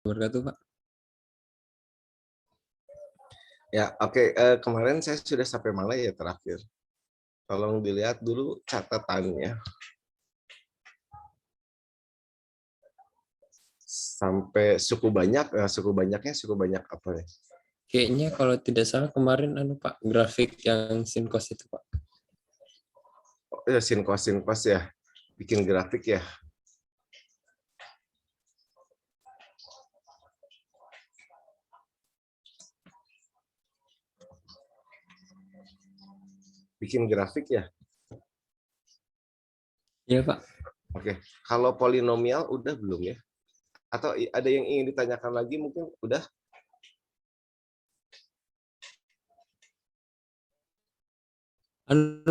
Wabarakatuh, Pak. Ya, oke. Kemarin saya sudah sampai mana ya terakhir? Tolong dilihat dulu catatannya. Sampai suku banyak, suku banyaknya suku banyak apa nih? Kayaknya kalau tidak salah kemarin Pak, grafik yang sinkos itu, Pak. Oh, ya, sinkos ya. Bikin grafik ya. Bikin grafik ya. Iya, Pak. Oke. Kalau polinomial udah belum ya? Atau ada yang ingin ditanyakan lagi mungkin udah?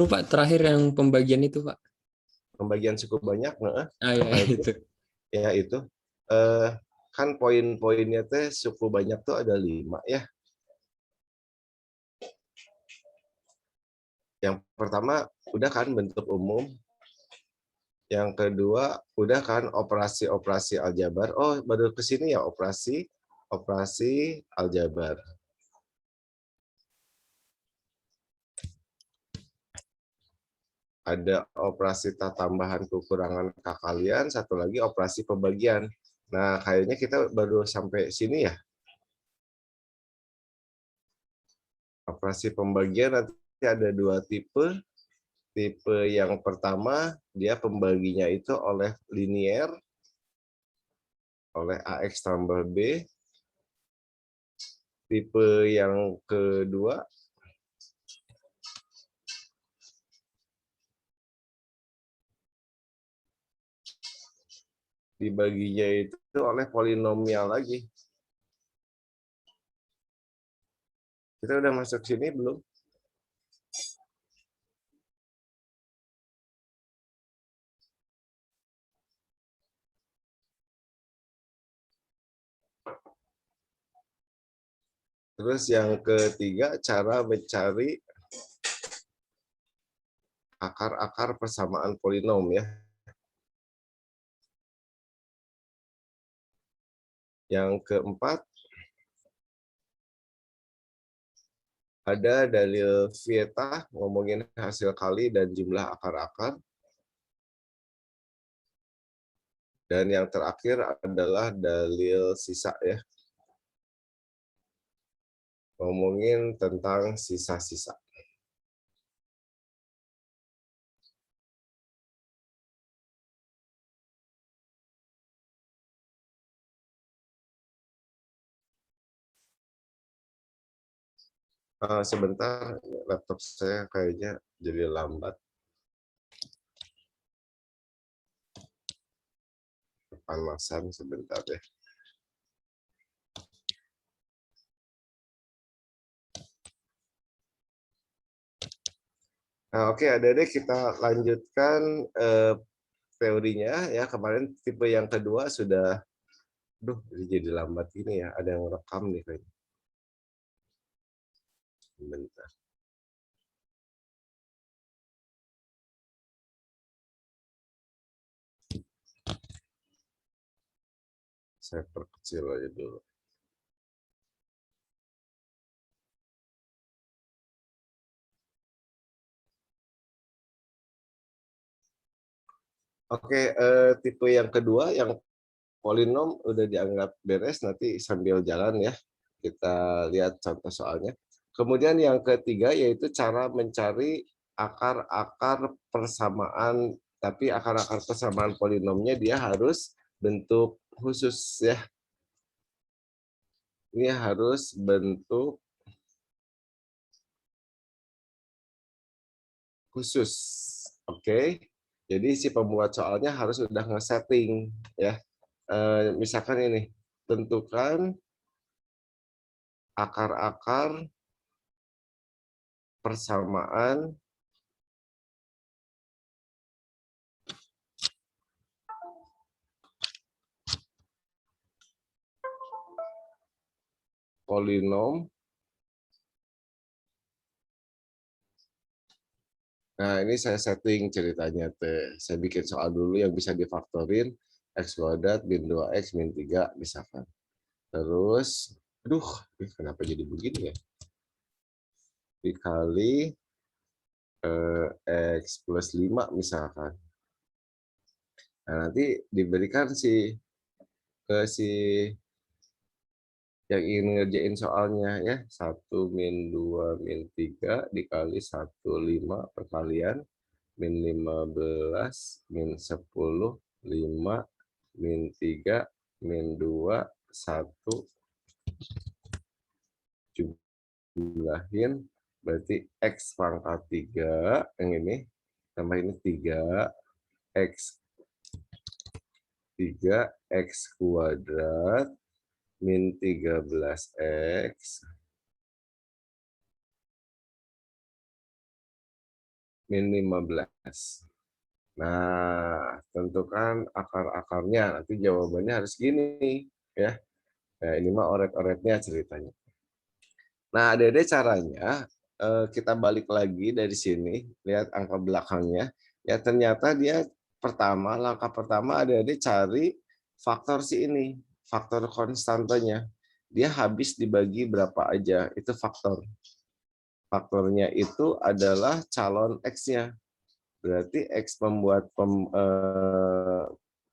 Pak, terakhir yang pembagian itu, Pak. Pembagian suku banyak, Ya, apa itu? itu. Ya itu. Eh, kan poin-poinnya teh suku banyak tuh ada 5 ya. Yang pertama udah kan bentuk umum. Yang kedua udah kan operasi-operasi aljabar. Oh, baru ke sini ya operasi aljabar. Ada operasi tambahan kekurangan kekalian, satu lagi operasi pembagian. Nah, kayaknya kita baru sampai sini ya. Operasi pembagian nanti ada 2 tipe. Tipe yang pertama, dia pembaginya itu oleh linier, oleh AX tambah B. Tipe yang kedua, dibaginya itu oleh polinomial lagi. Kita udah masuk sini belum? Terus yang ketiga, cara mencari akar-akar persamaan polinom ya. Yang keempat, ada dalil Vieta ngomongin hasil kali dan jumlah akar-akar. Dan yang terakhir adalah dalil sisa ya. Ngomongin tentang sisa-sisa. Sebentar, laptop saya kayaknya jadi lambat. Panasan sebentar ya. Nah, oke, adik-adik kita lanjutkan teorinya ya. Kemarin tipe yang kedua sudah, ini jadi lambat ini ya. Ada yang rekam nih kayaknya. Sebentar. Saya perkecil aja dulu. Oke, tipe yang kedua yang polinom udah dianggap beres, nanti sambil jalan ya. Kita lihat contoh soalnya. Kemudian yang ketiga yaitu cara mencari akar-akar persamaan, tapi akar-akar persamaan polinomnya dia harus bentuk khusus ya. Ini harus bentuk khusus. Oke. Jadi si pembuat soalnya harus udah nge-setting ya. Misalkan ini, tentukan akar-akar persamaan polinom. Nah, ini saya setting ceritanya teh. Saya bikin soal dulu yang bisa difaktorin. X kuadrat min 2X min 3 misalkan. Terus, aduh, kenapa jadi begini ya? Dikali X plus 5 misalkan. Nah, nanti diberikan ke si yang ingin ngerjain soalnya ya. 1 min 2 min 3 dikali 1,5 perkalian min 15 min 10 5 min 3 min 2 1 jumlahin berarti X pangkat 3 yang ini tambah ini 3 X 3 X kuadrat min 13X min 15. Nah, tentukan akar-akarnya. Nanti jawabannya harus gini ya. Nah, ini mah oret-oretnya ceritanya. Nah, ada caranya kita balik lagi dari sini, lihat angka belakangnya. Ya ternyata dia langkah pertama ada cari faktor si ini, faktor konstantanya. Dia habis dibagi berapa aja, itu faktor. Faktornya itu adalah calon X-nya. Berarti X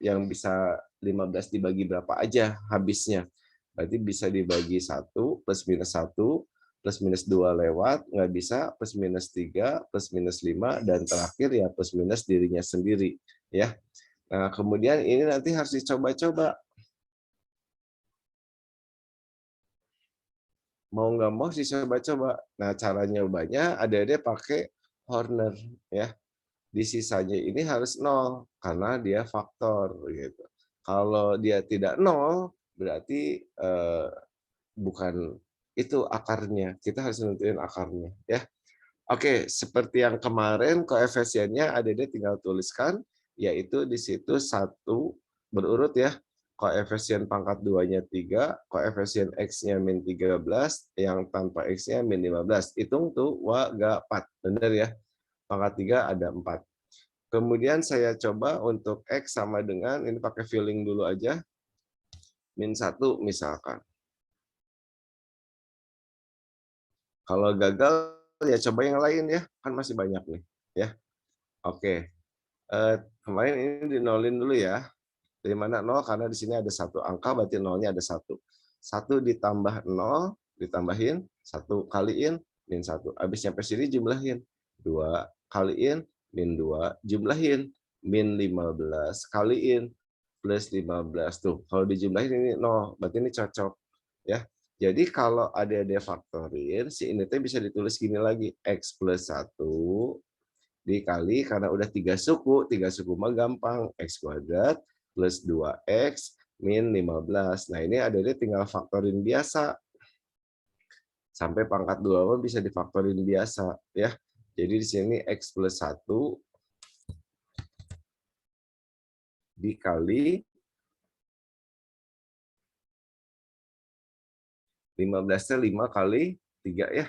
yang bisa 15 dibagi berapa aja habisnya. Berarti bisa dibagi 1 plus minus 1 plus minus 2 lewat, nggak bisa plus minus 3 plus minus 5 dan terakhir ya plus minus dirinya sendiri. Ya. Nah, kemudian ini nanti harus dicoba-coba. Mau nggak mau sih coba-coba. Nah, cara nyobanya ada pakai Horner ya. Di sisanya ini harus nol karena dia faktor gitu. Kalau dia tidak nol berarti bukan itu akarnya. Kita harus nentuin akarnya ya. Oke, seperti yang kemarin koefisiennya ada tinggal tuliskan yaitu di situ 1 berurut ya. Koefisien pangkat 2-nya 3, koefisien X-nya min 13, yang tanpa X-nya min 15. Hitung tuh wagapat. Benar ya? Pangkat 3 ada 4. Kemudian saya coba untuk X sama dengan, ini pakai filling dulu aja, min 1 misalkan. Kalau gagal, ya coba yang lain ya, kan masih banyak nih. Ya, oke. Kemarin ini dinolin dulu ya. Dari mana 0? Karena di sini ada satu angka, berarti nolnya ada 1. 1 ditambah 0, ditambahin, 1 kaliin, min 1. Habis nyampe sini jumlahin. 2 kaliin, min 2, jumlahin. Min 15 kaliin, plus 15. Tuh, kalau dijumlahin ini 0, berarti ini cocok. Ya. Jadi kalau ada faktorin, si ini bisa ditulis gini lagi. X plus 1 dikali karena udah 3 suku mah gampang, X kuadrat plus 2X min 15. Nah ini ada tinggal faktorin biasa. Sampai pangkat 2 mah bisa difaktorin biasa. Ya. Jadi di sini X plus 1 dikali 15-nya 5 kali 3 ya.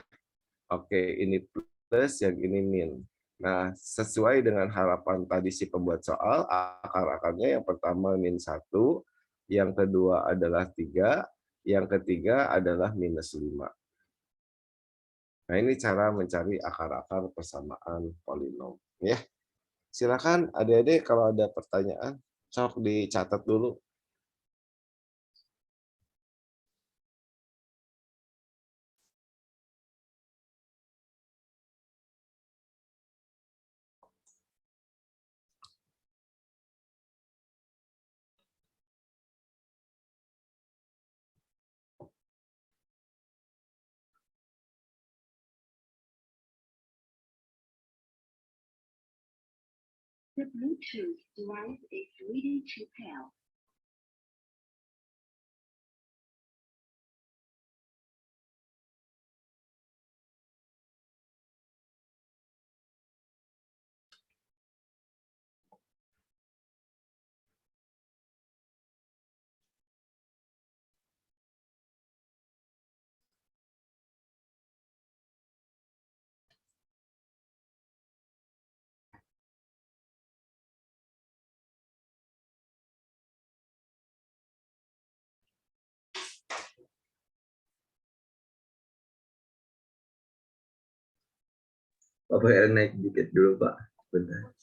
Oke, ini plus, yang ini min. Nah, sesuai dengan harapan tadi si pembuat soal, akar-akarnya yang pertama min 1, yang kedua adalah 3, yang ketiga adalah minus 5. Nah, ini cara mencari akar-akar persamaan polinom. Ya, silakan adik-adik kalau ada pertanyaan, sok dicatat dulu. The Bluetooth device is ready to pair. Apa naik dikit dulu Pak? Bentar.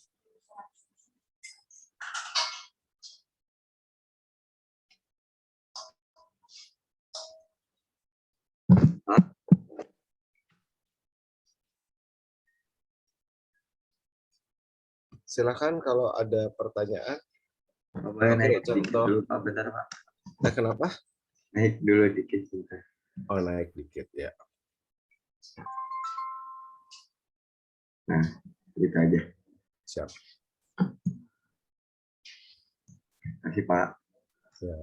Silakan kalau ada pertanyaan. Apa naik dikit dulu Pak? Bentar Pak. Nah, kenapa? Naik dulu dikit bentar. Oh, naik dikit ya. Nah, gitu aja. Siap. Kasih Pak. Ya.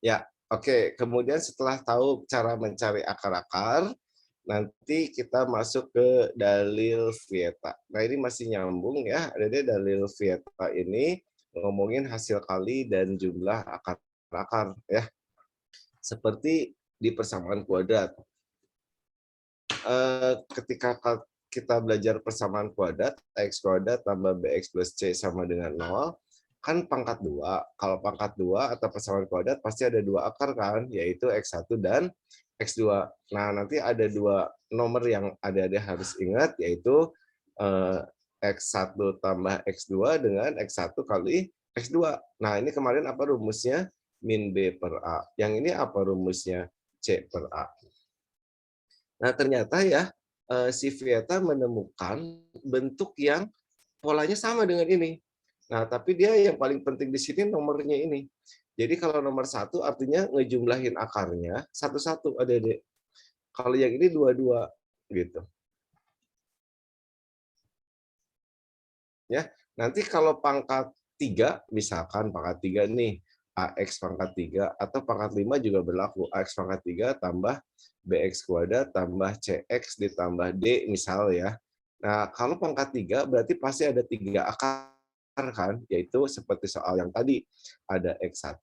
Ya, oke. Kemudian setelah tahu cara mencari akar-akar, nanti kita masuk ke dalil Vieta. Nah, ini masih nyambung ya. Ada dalil Vieta ini ngomongin hasil kali dan jumlah akar-akar ya. Seperti di persamaan kuadrat. Ketika kita belajar persamaan kuadrat, x kuadrat tambah bx plus c sama dengan 0, kan pangkat 2. Kalau pangkat 2 atau persamaan kuadrat pasti ada dua akar kan, yaitu x1 dan x2. Nah, nanti ada dua nomor yang adik-adik harus ingat, yaitu x1 tambah x2 dengan x1 kali x2. Nah, ini kemarin apa rumusnya? Min B per A. Yang ini apa rumusnya? C per A. Nah, ternyata ya si Vieta menemukan bentuk yang polanya sama dengan ini. Nah, tapi dia yang paling penting di sini nomornya ini. Jadi kalau nomor 1 artinya ngejumlahin akarnya satu-satu, Adik-adik. Kalau yang ini dua-dua gitu. Ya, nanti kalau pangkat 3, misalkan pangkat 3 nih, AX pangkat 3 atau pangkat 5 juga berlaku. AX pangkat 3 tambah BX kuadrat tambah CX ditambah D misal ya. Nah, kalau pangkat 3 berarti pasti ada 3 akar kan, yaitu seperti soal yang tadi. Ada X1,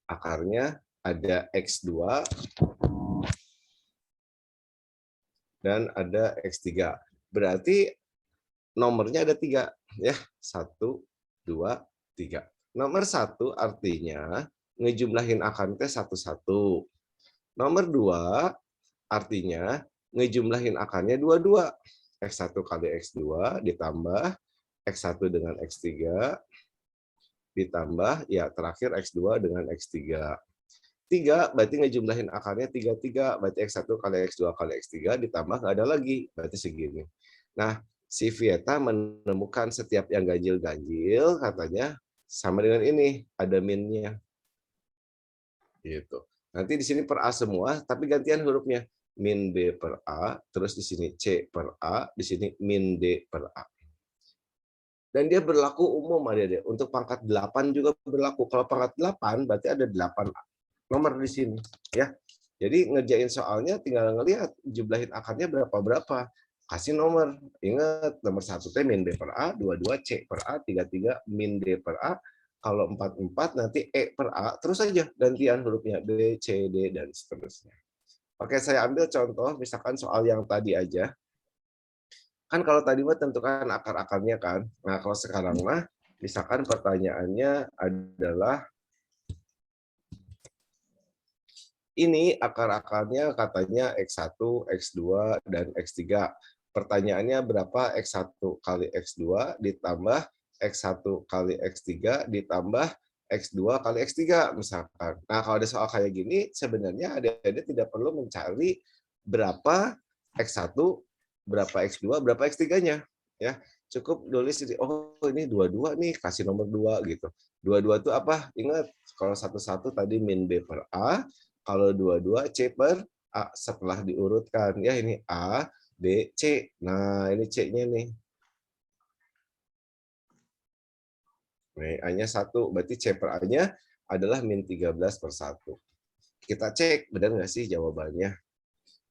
akarnya ada X2, dan ada X3. Berarti nomornya ada 3 ya. 1, 2, 3. Nomor 1 artinya ngejumlahin akarnya satu-satu. Nomor 2 artinya ngejumlahin akarnya dua-dua. X1 kali X2 ditambah X1 dengan X3 ditambah ya terakhir X2 dengan X3. 3 berarti ngejumlahin akarnya 33, berarti X1 kali X2 kali X3 ditambah nggak ada lagi, berarti segini. Nah, si Vieta menemukan setiap yang ganjil-ganjil katanya sama dengan ini, ada minnya. Gitu. Nanti di sini per A semua, tapi gantian hurufnya. Min B per A, terus di sini C per A, di sini min D per A. Dan dia berlaku umum adik-adik. Untuk pangkat 8 juga berlaku. Kalau pangkat 8 berarti ada 8 nomor di sini, ya. Jadi ngerjain soalnya tinggal ngelihat jumlahin akarnya berapa-berapa. Kasih nomor. Ingat nomor 1 T min B per A, 22 C per A, 33 min D per A. Kalau 44 nanti E per A, terus saja gantian hurufnya B, C, D, dan seterusnya. Oke, saya ambil contoh, misalkan soal yang tadi aja. Kan kalau tadi mah tentukan akar-akarnya kan. Nah, kalau sekarang mah, misalkan pertanyaannya adalah, ini akar-akarnya katanya X1, X2, dan X3. Pertanyaannya berapa X1 kali X2 ditambah X1 kali X3 ditambah X2 kali X3 misalkan. Nah, kalau ada soal kayak gini, sebenarnya adik-adik tidak perlu mencari berapa X1, berapa X2, berapa X3-nya. Ya, cukup tulis, oh ini 22 nih, kasih nomor 2 gitu. 22 itu apa? Ingat, kalau 1-1 tadi min B per A, kalau 22 C per A setelah diurutkan. Ya, ini A, B, C. Nah, ini C-nya nih. Nih, A-nya 1. Berarti C per A-nya adalah min 13/1. Kita cek, benar nggak sih jawabannya?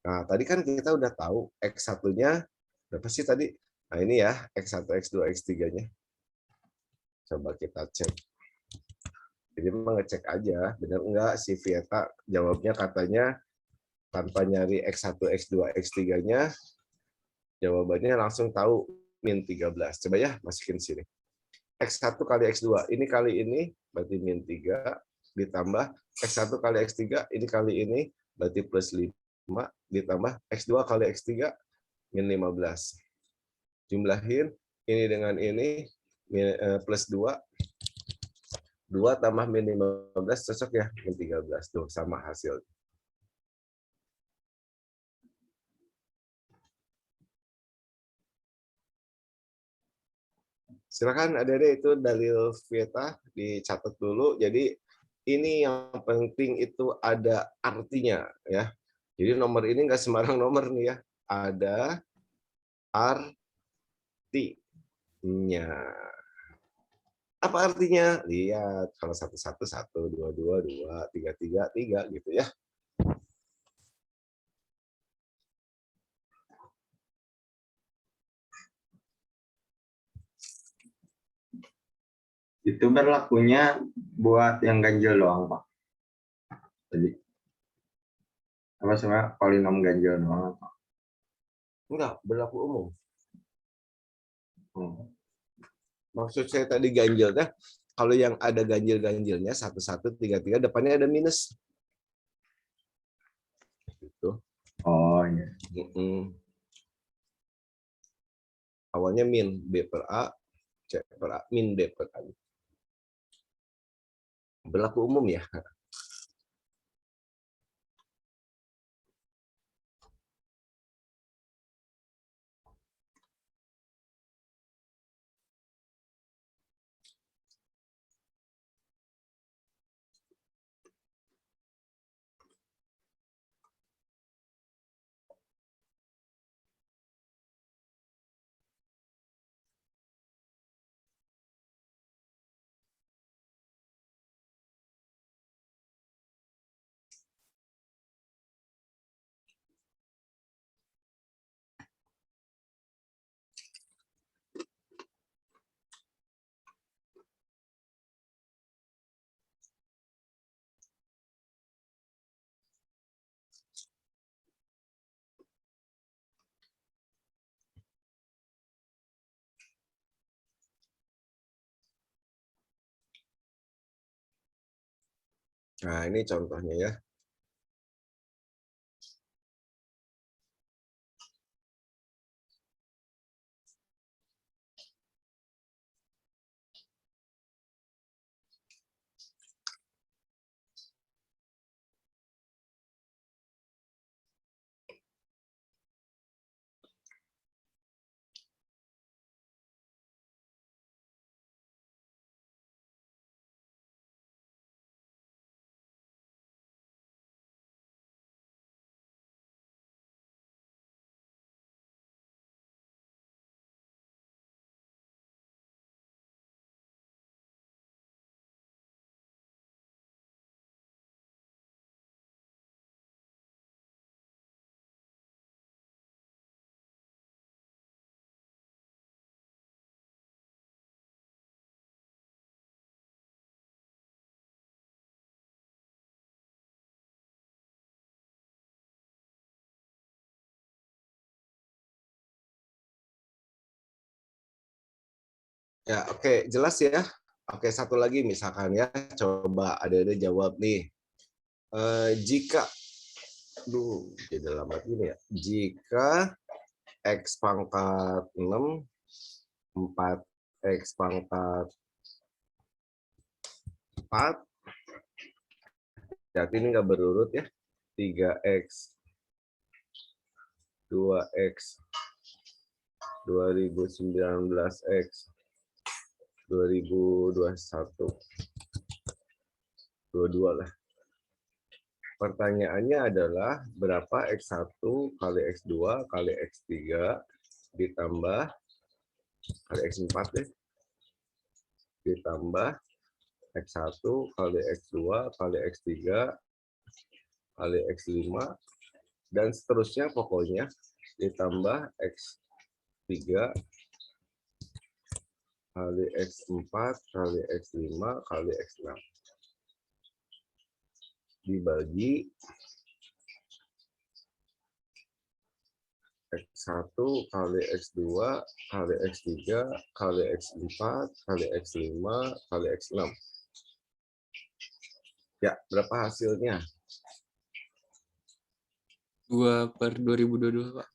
Nah, tadi kan kita udah tahu X1-nya berapa sih tadi? Nah, ini ya, X1, X2, X3-nya. Coba kita cek. Jadi memang ngecek aja, benar nggak si Vieta jawabnya katanya tanpa nyari X1, X2, X3-nya, jawabannya langsung tahu min 13. Coba ya, masukin sini. X1 kali X2, ini kali ini, berarti min 3, ditambah X1 kali X3, ini kali ini, berarti plus 5, ditambah X2 kali X3, min 15. Jumlahin, ini dengan ini, plus 2, 2 tambah min 15, cocok ya, min 13. Tuh, sama hasil. Silakan adik-adik, itu dalil Vieta dicatat dulu. Jadi ini yang penting itu ada artinya ya. Jadi nomor ini nggak sembarang nomor nih ya. Ada artinya. Apa artinya? Lihat kalau 1-1 1, 2-2 2, 3-3 3 gitu ya. Itu berlakunya buat yang ganjil doang, Pak. Jadi apa sebenarnya polinom ganjil doang, Pak? Enggak, berlaku umum. Hmm. Maksud saya tadi ganjilnya, kalau yang ada ganjil-ganjilnya 1-1 3-3 depannya ada minus. Gitu. Oh iya. Awalnya min B per A, C per A, min D per A. Berlaku umum ya. Nah, ini contohnya ya. Ya, oke, jelas ya. Oke, satu lagi misalkan ya, coba ada jawab nih. Jika, jadi lambat gini ya. Jika X pangkat 6, 4X pangkat 4, berarti ini nggak berurut ya. 3X, 2X, 2019X, 2021, 22 lah. Pertanyaannya adalah berapa X1 kali X2 kali X3 ditambah kali X4 ya, ditambah X1 kali X2 kali X3 kali X5 dan seterusnya pokoknya ditambah X3 kali X4 kali X5 kali X6 dibagi X1 kali X2 kali X3 kali X4 kali X5 kali X6. Ya, berapa hasilnya? 2/2022, Pak.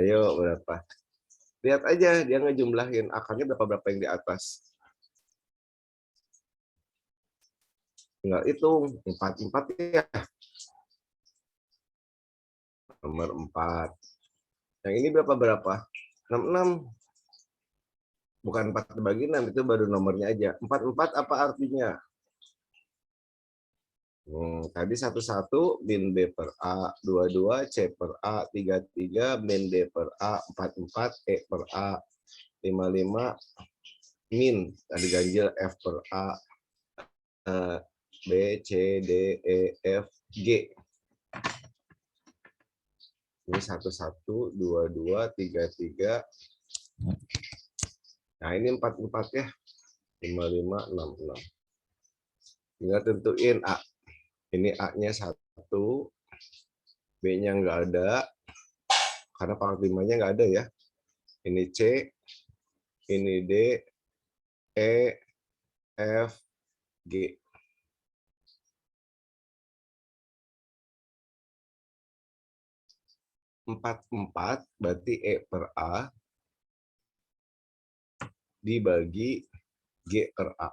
Ayo, berapa? Lihat aja, dia ngejumlahin akarnya berapa yang di atas. Tinggal hitung, 4 ya. Nomor 4. Yang ini berapa? 66. Bukan 4 dibagi 6, itu baru nomornya aja. 4 apa artinya? Tadi 1 min B per A, 22 C per A, 33 min D per A, 44 E per A, 55 min tadi ganjil F per A, B, C, D, E, F, G. Ini 11, 22, 33. Nah, ini 44 ya. 55, 66. Tinggal tentuin A. Ini A-nya 1. B-nya nggak ada. Karena pangkat 5-nya nggak ada ya. Ini C. Ini D. E. F. G. Empat berarti E per A dibagi G per A.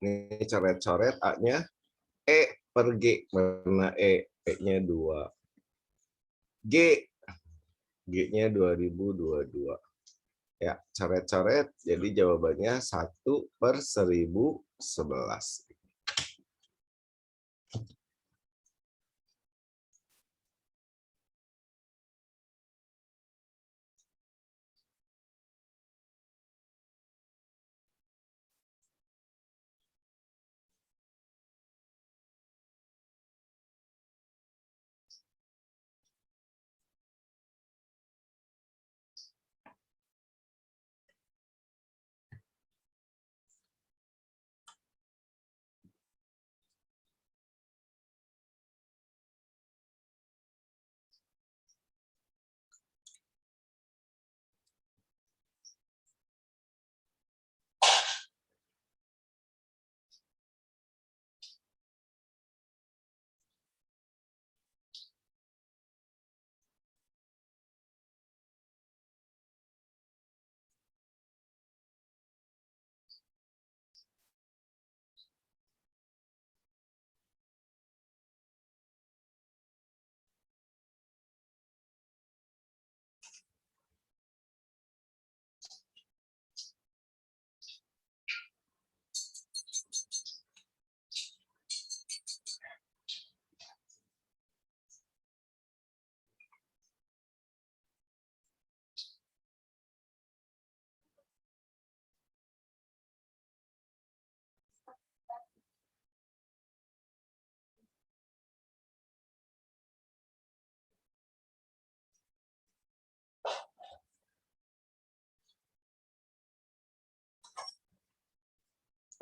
Ini coret-coret A-nya E per G. Karena E-nya 2. G-nya 2022. Ya, coret-coret. Jadi jawabannya 1/1011.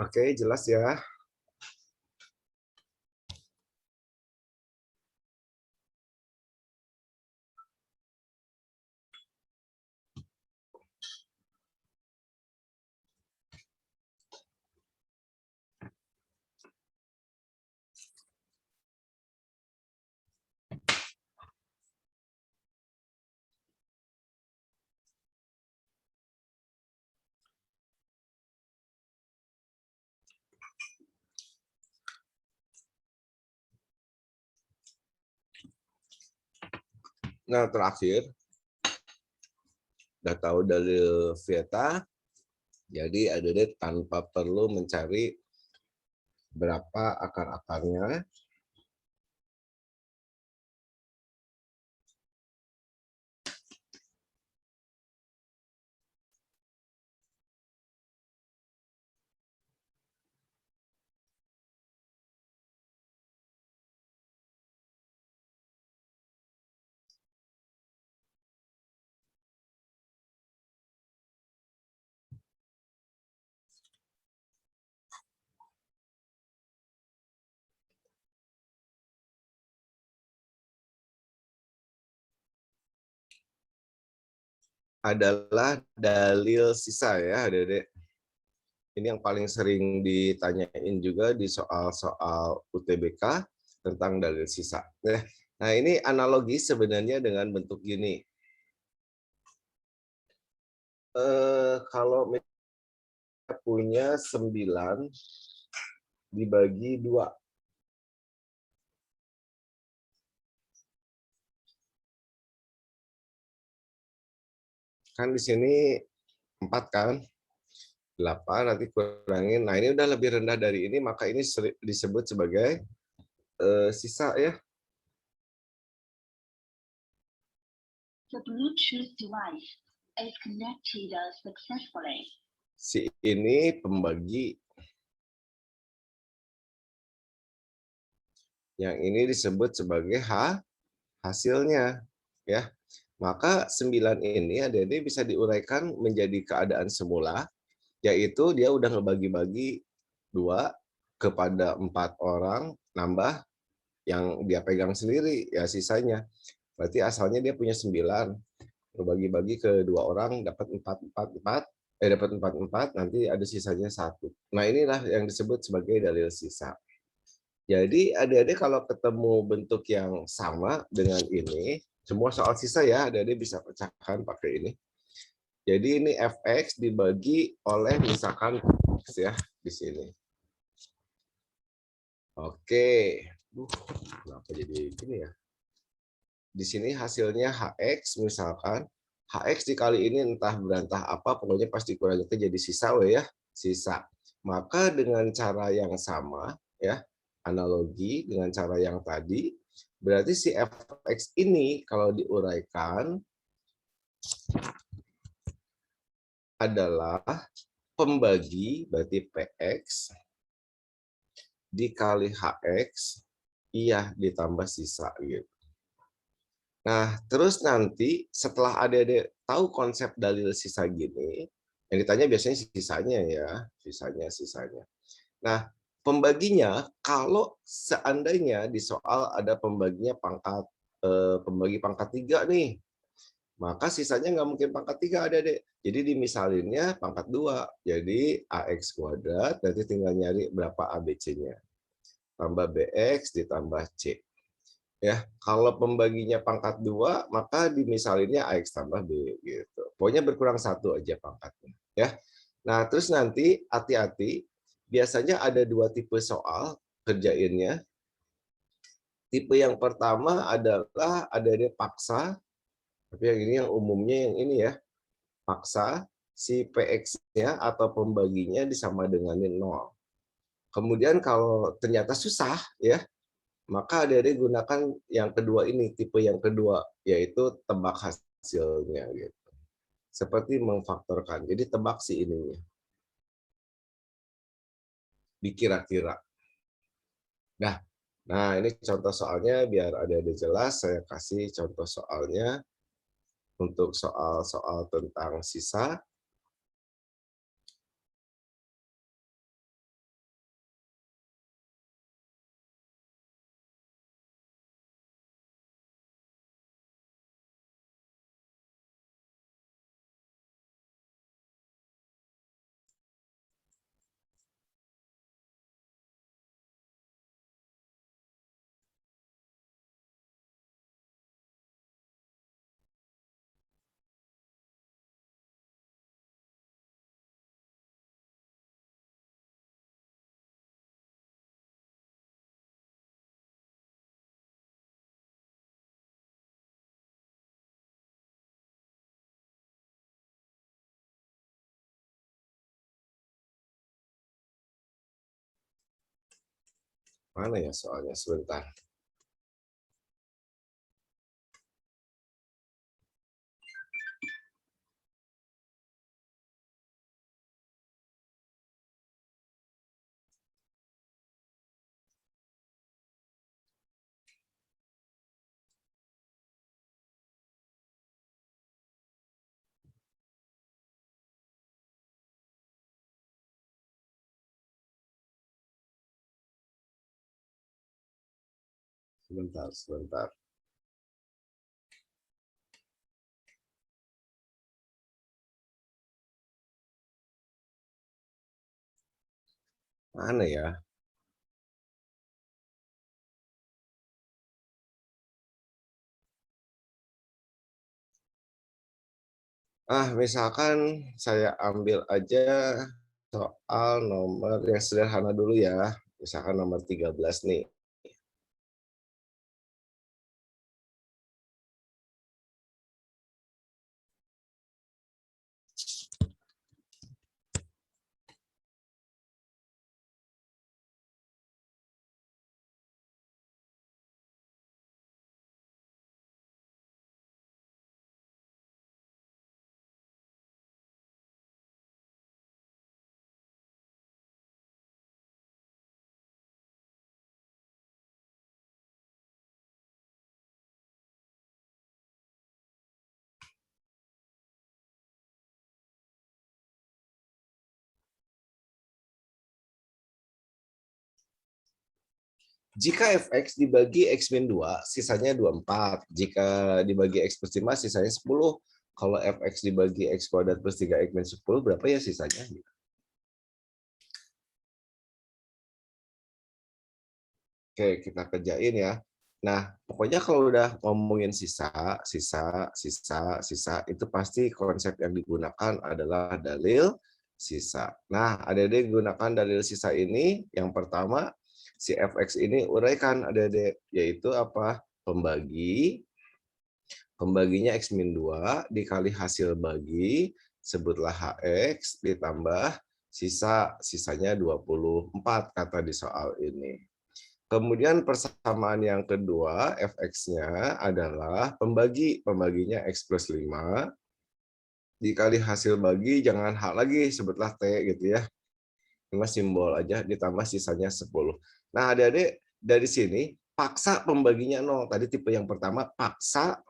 Oke, jelas ya. Nah, terakhir, udah tahu dalil Vieta, jadi adik-adik tanpa perlu mencari berapa akar-akarnya. Adalah dalil sisa ya, adik-adik. Ini yang paling sering ditanyain juga di soal-soal UTBK tentang dalil sisa. Nah, ini analogi sebenarnya dengan bentuk gini. Kalau kita punya 9 dibagi 2. Kan di sini 4 kan? 8 nanti kurangin. Nah, ini udah lebih rendah dari ini, maka ini disebut sebagai sisa ya. The Bluetooth device is connected successfully. Si ini pembagi. Yang ini disebut sebagai hasilnya ya. Maka 9 ini adik-adik bisa diuraikan menjadi keadaan semula, yaitu dia udah ngebagi-bagi 2 kepada 4 orang, nambah yang dia pegang sendiri, ya sisanya. Berarti asalnya dia punya 9, ngebagi-bagi ke 2 orang, dapat 4, dapat 4, nanti ada sisanya 1. Nah, inilah yang disebut sebagai dalil sisa. Jadi adik-adik kalau ketemu bentuk yang sama dengan ini, semua soal sisa ya, adik-adik bisa pecahkan pakai ini. Jadi ini fx dibagi oleh misalkan x ya di sini. Oke. Kenapa jadi gini ya? Di sini hasilnya hx misalkan. Hx dikali ini entah berantah apa, pokoknya pasti kurangnya jadi sisa ya, sisa. Maka dengan cara yang sama ya, analogi dengan cara yang tadi, berarti si fx ini kalau diuraikan adalah pembagi, berarti px dikali hx, iya ditambah sisa gitu. Nah, terus nanti setelah adik-adik tahu konsep dalil sisa gini, yang ditanya biasanya sisanya ya, sisanya. Nah, pembaginya kalau seandainya di soal ada pembaginya pembagi pangkat 3 nih, maka sisanya nggak mungkin pangkat 3 adik-adik. Jadi dimisalinnya pangkat 2. Jadi AX kuadrat, nanti tinggal nyari berapa ABC-nya. Tambah BX ditambah C. Ya, kalau pembaginya pangkat 2, maka dimisalinnya AX tambah B gitu. Pokoknya berkurang 1 aja pangkatnya, ya. Nah, terus nanti hati-hati, biasanya ada 2 tipe soal kerjainnya. Tipe yang pertama adalah adanya paksa, tapi yang ini yang umumnya yang ini ya, paksa si PX-nya atau pembaginya disama denganin 0. Kemudian kalau ternyata susah ya, maka adik-adik gunakan yang kedua ini, tipe yang kedua, yaitu tebak hasilnya gitu. Seperti memfaktorkan. Jadi tebak si ininya. Dikira-kira. Nah, ini contoh soalnya biar adik-adik jelas, saya kasih contoh soalnya untuk soal-soal tentang sisa. Mana ya soalnya sebentar. Sebentar. Mana ya? Misalkan saya ambil aja soal nomor yang sederhana dulu ya. Misalkan nomor 13 nih. Jika fx dibagi x min 2, sisanya 24. Jika dibagi x plus 5, sisanya 10. Kalau fx dibagi x kuadrat plus 3x min 10, berapa ya sisanya? Oke, kita kerjain ya. Nah, pokoknya kalau udah ngomongin sisa, itu pasti konsep yang digunakan adalah dalil sisa. Nah, adik-adik gunakan dalil sisa ini. Yang pertama, si fx ini uraikan adik-adik, yaitu apa? Pembaginya x min 2 dikali hasil bagi, sebutlah hx, ditambah sisanya 24 kata di soal ini. Kemudian persamaan yang kedua, fx-nya adalah pembaginya x plus 5, dikali hasil bagi, jangan h lagi, sebutlah t gitu ya. Cuma simbol aja, ditambah sisanya 10. Nah adik-adik, dari sini, paksa pembaginya 0. Tadi tipe yang pertama, paksa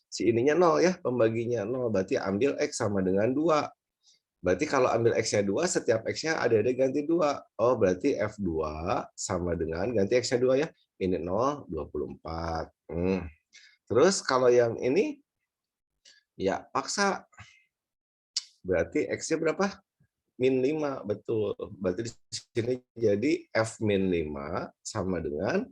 si ininya 0 ya, pembaginya 0. Berarti ambil x sama dengan 2. Berarti kalau ambil X-nya 2, setiap X-nya ada ganti 2. Oh, berarti F2 sama dengan, ganti X-nya 2 ya. Ini 0, 24. Terus kalau yang ini, ya paksa. Berarti X-nya berapa? Min 5, betul. Berarti di sini jadi F min 5 sama dengan,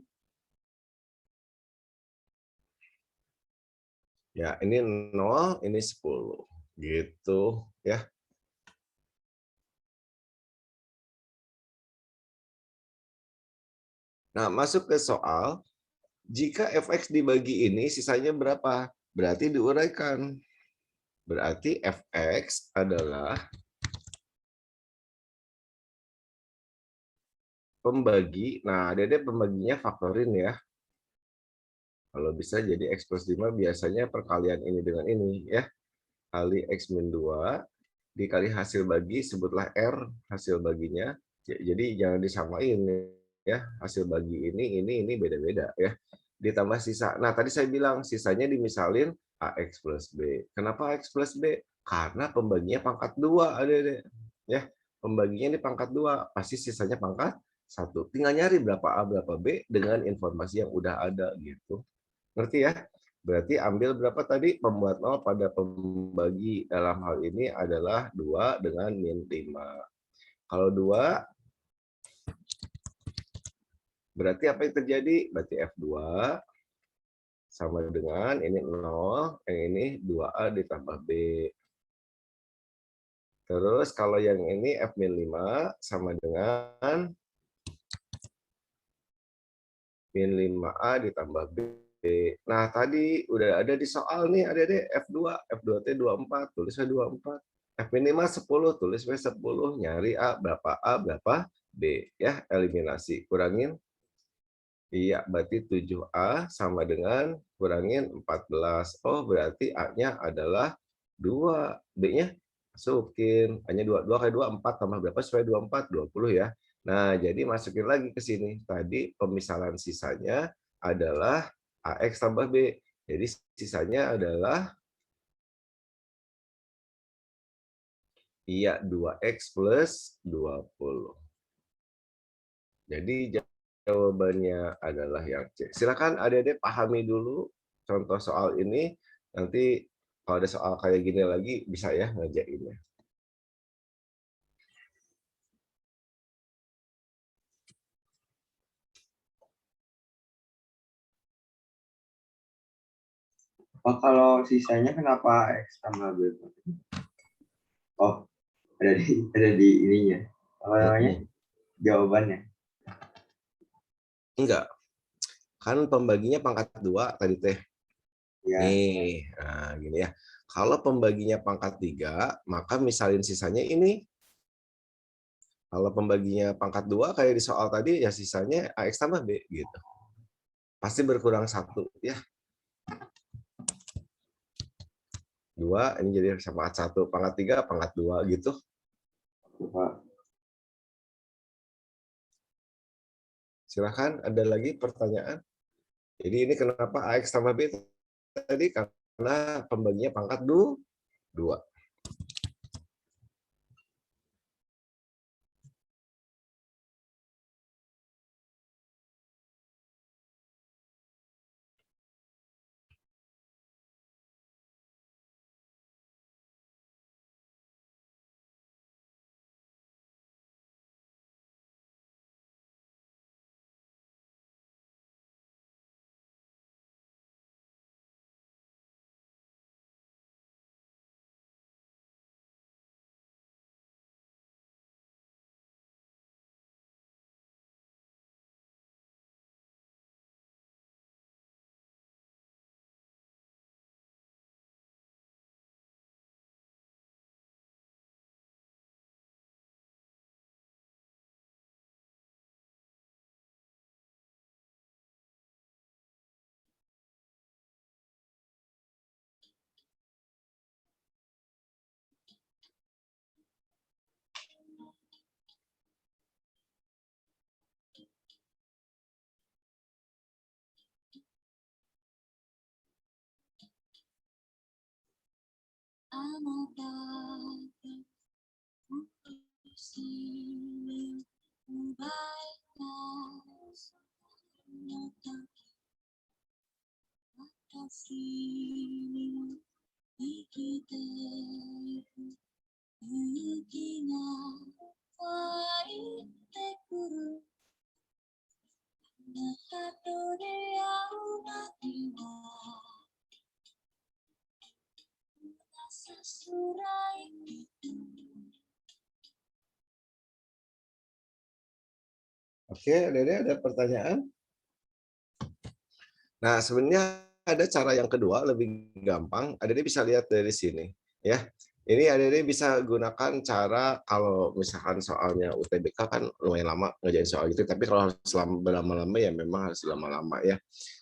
ya ini 0, ini 10. Gitu ya. Nah, masuk ke soal, jika fx dibagi ini, sisanya berapa? Berarti diuraikan. Berarti fx adalah pembagi. Nah, Dede pembaginya faktorin ya. Kalau bisa jadi x plus 5 biasanya perkalian ini dengan ini ya. Kali x min 2 dikali hasil bagi, sebutlah R hasil baginya. Jadi jangan disamain ya. Hasil bagi ini beda-beda ya. Ditambah sisa. Nah, tadi saya bilang sisanya dimisalin AX plus B. Kenapa AX plus B? Karena pembaginya pangkat 2, Adik-adik. Ya, pembaginya ini pangkat 2, pasti sisanya pangkat 1. Tinggal nyari berapa A, berapa B dengan informasi yang udah ada gitu. Ngerti ya? Berarti ambil berapa tadi? Pembuat 0 pada pembagi dalam hal ini adalah 2 dengan min 5. Kalau 2, berarti apa yang terjadi? Berarti F2 sama dengan ini 0, yang ini 2A ditambah B. Terus kalau yang ini F min 5 sama dengan min 5A ditambah B. Nah, tadi udah ada di soal nih, ada F2, F2T 24, tulisnya 24. F min 5 10, tulis W10, nyari A, berapa B. Ya, eliminasi, kurangin Iya, berarti 7A sama dengan kurangin 14. Oh, berarti A-nya adalah 2. B-nya masukin. A-nya 2. 2 kali 2, 4. Tambah berapa supaya 24? 20 ya. Nah, jadi masukin lagi ke sini. Tadi pemisalan sisanya adalah AX tambah B. Jadi sisanya adalah iya 2X plus 20. Jadi jawabannya adalah yang C. Silakan adik-adik pahami dulu contoh soal ini. Nanti kalau ada soal kayak gini lagi bisa ya ngerjainnya. Oh, kalau sisanya kenapa X tambah B? Oh, ada di ininya. Apa namanya? Jawabannya. Enggak. Kan pembaginya pangkat 2 tadi teh. Ya. Nih, nah gini ya. Kalau pembaginya pangkat 3, maka misalin sisanya ini. Kalau pembaginya pangkat 2 kayak di soal tadi ya sisanya AX tambah B gitu. Pasti berkurang 1 ya. 2 ini jadi sama 1, pangkat 3, pangkat 2 gitu. Pak. Silahkan, ada lagi pertanyaan? Jadi ini kenapa AX tambah B tadi? Karena pembaginya pangkat 2. Oke, ada pertanyaan? Nah, sebenarnya ada cara yang kedua lebih gampang. Adik bisa lihat dari sini, ya. Ini adik bisa gunakan cara kalau misalkan soalnya UTBK kan lumayan lama ngerjain soal gitu, tapi kalau harus berlama-lama ya memang harus lama-lama ya.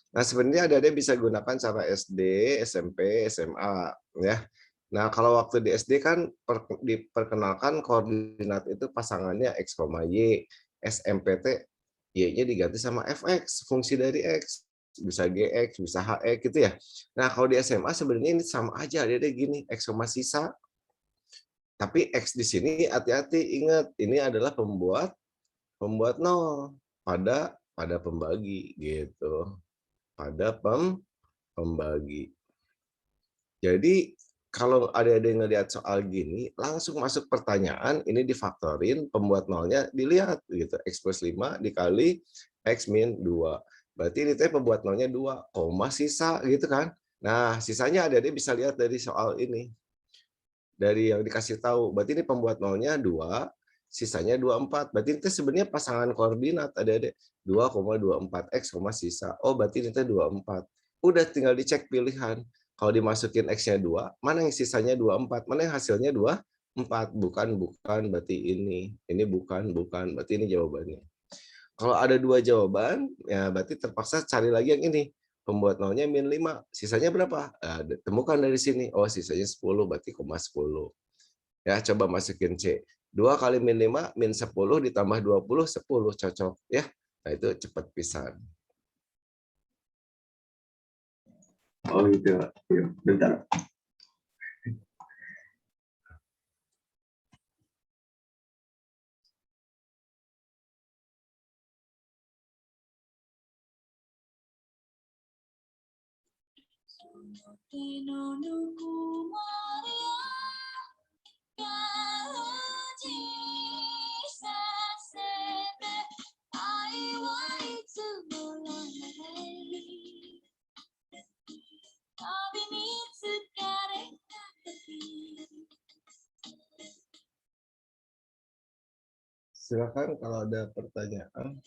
Nah, sebenarnya adik bisa gunakan cara SD, SMP, SMA, ya. Nah, kalau waktu di SD kan diperkenalkan koordinat itu pasangannya X, Y, SMPT, Y-nya diganti sama fx, fungsi dari X. Bisa GX, bisa HX gitu ya. Nah, kalau di SMA sebenarnya ini sama aja, dia gini, X sama sisa. Tapi X di sini hati-hati, ingat ini adalah pembuat nol pada pembagi gitu. Pada pembagi. Jadi kalau ada yang ngelihat soal gini, langsung masuk pertanyaan, ini difaktorin, pembuat nolnya dilihat gitu. X plus 5 dikali X min 2. Berarti ini pembuat nolnya 2, koma sisa gitu kan. Nah, sisanya ada bisa lihat dari soal ini. Dari yang dikasih tahu, berarti ini pembuat nolnya 2, sisanya 24. Berarti itu sebenarnya pasangan koordinat ada 2,24 X, sisa. Oh, berarti ini 24. Udah tinggal dicek pilihan. Kalau dimasukin X-nya 2, mana yang sisanya 24? Mana yang hasilnya 24? Bukan, berarti ini. Ini bukan, berarti ini jawabannya. Kalau ada 2 jawaban, ya berarti terpaksa cari lagi yang ini. Pembuat nolnya min 5. Sisanya berapa? Nah, temukan dari sini. Oh, sisanya 10, berarti koma 10. Ya, coba masukin C. 2 kali min 5, min 10 ditambah 20, 10. Cocok. Ya, nah itu cepat pisan. Oh gitu. Yuk, bentar. Silakan kalau ada pertanyaan.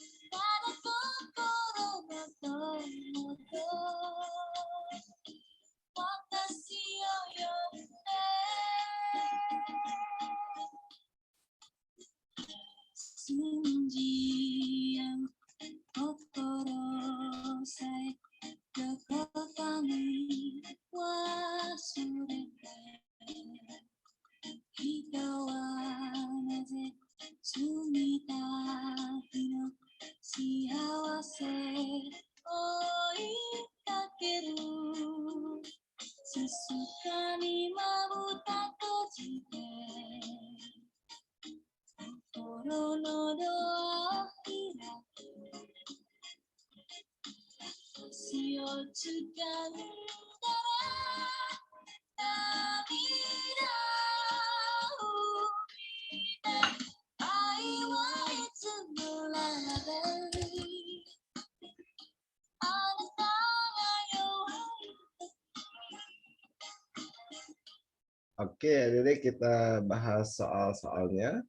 Oke, jadi kita bahas soal-soalnya.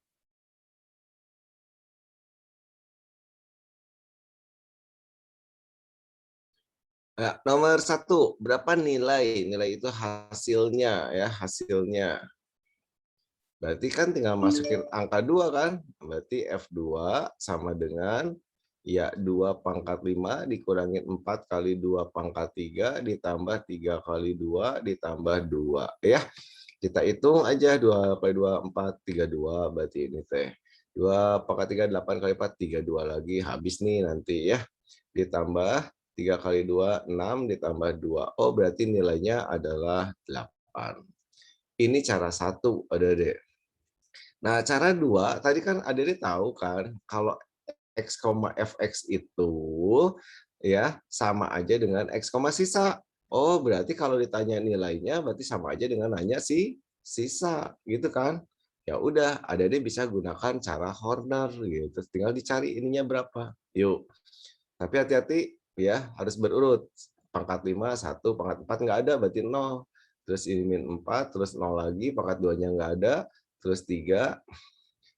Nah, nomor 1, berapa nilai? Nilai itu hasilnya, ya, hasilnya. Berarti kan tinggal masukin angka 2 kan? Berarti F2 sama dengan ya 2 pangkat 5 dikurangin 4 kali 2 pangkat 3 ditambah 3 kali 2 ditambah 2. Ya, kita hitung aja 2 kali 2, 4, 32. Berarti ini teh. 2 pangkat 3, 8 kali 4, 32 lagi. Habis nih nanti ya. Ditambah 3 kali 2, 6 ditambah 2. Oh, berarti nilainya adalah 8. Ini cara 1, Adik-adik. Nah, cara 2, tadi kan Adik tahu kan, kalau X, Fx itu ya sama aja dengan X, sisa. Oh, berarti kalau ditanya nilainya berarti sama aja dengan nanya si sisa, gitu kan? Ya udah, Adik bisa gunakan cara Horner gitu. Tinggal dicari ininya berapa. Yuk. Tapi hati-hati ya, harus berurut. Pangkat 5, 1, pangkat 4 nggak ada, berarti 0. Terus ini min 4, terus 0 lagi, pangkat 2-nya nggak ada, terus 3,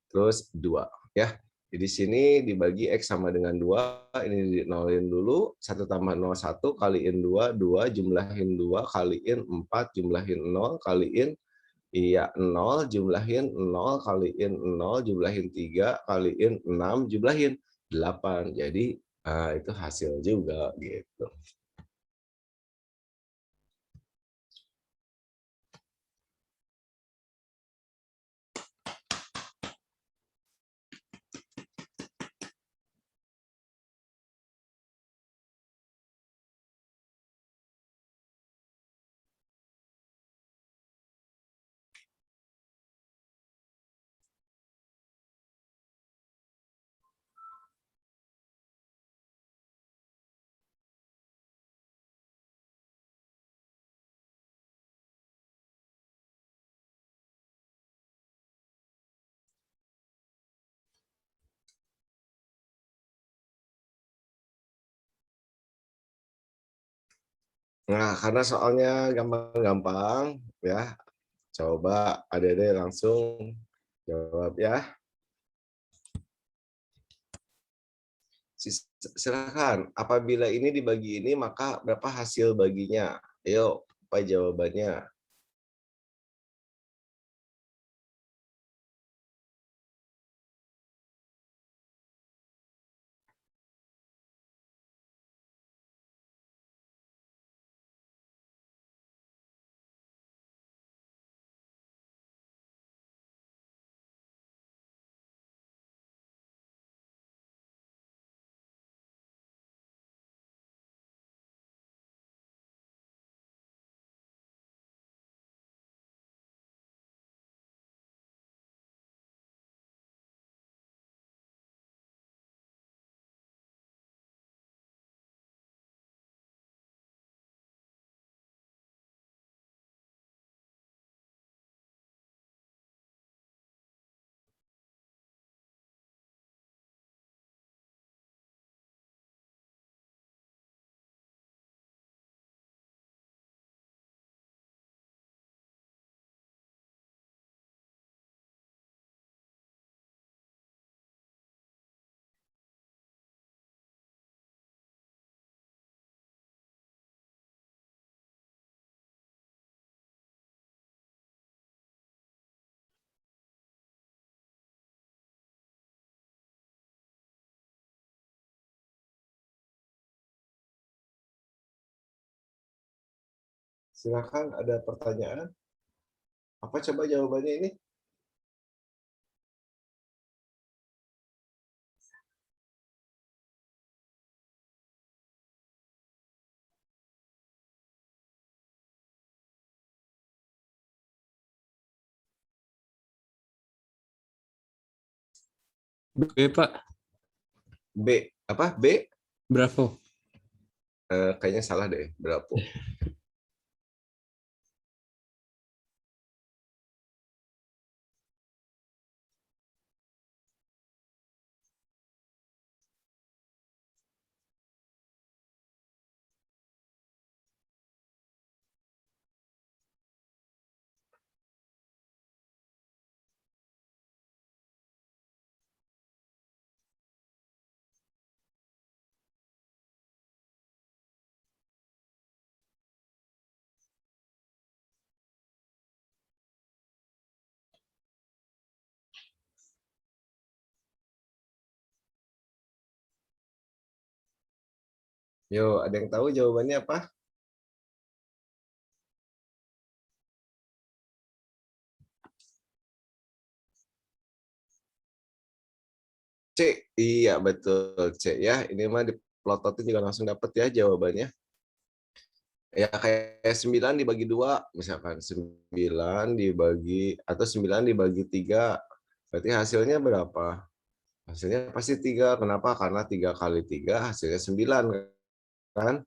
terus 2. Ya. Jadi sini dibagi X sama dengan 2, ini dinolin dulu, 1 tambah 0, 1, kaliin 2, 2, jumlahin 2, kaliin 4, jumlahin 0, kaliin iya 0, jumlahin 0, kaliin 0, jumlahin 3, kaliin 6, jumlahin 8. Jadi itu hasil juga gitu. Nah, karena soalnya gampang-gampang ya, coba Adik langsung jawab ya. Silakan. Apabila ini dibagi ini, maka berapa hasil baginya? Ayo, apa jawabannya? Silakan, ada pertanyaan? Apa coba jawabannya ini? B, Pak. B. Apa? B? Bravo. Kayaknya salah deh. Berapa? Yo, ada yang tahu jawabannya apa? C. Iya, betul. C ya. Ini mah dipelototin juga langsung dapat ya jawabannya. Ya kayak 9 dibagi 2, misalkan 9 dibagi atau 9 dibagi 3, berarti hasilnya berapa? Hasilnya pasti 3. Kenapa? Karena 3 kali 3 hasilnya 9 kan?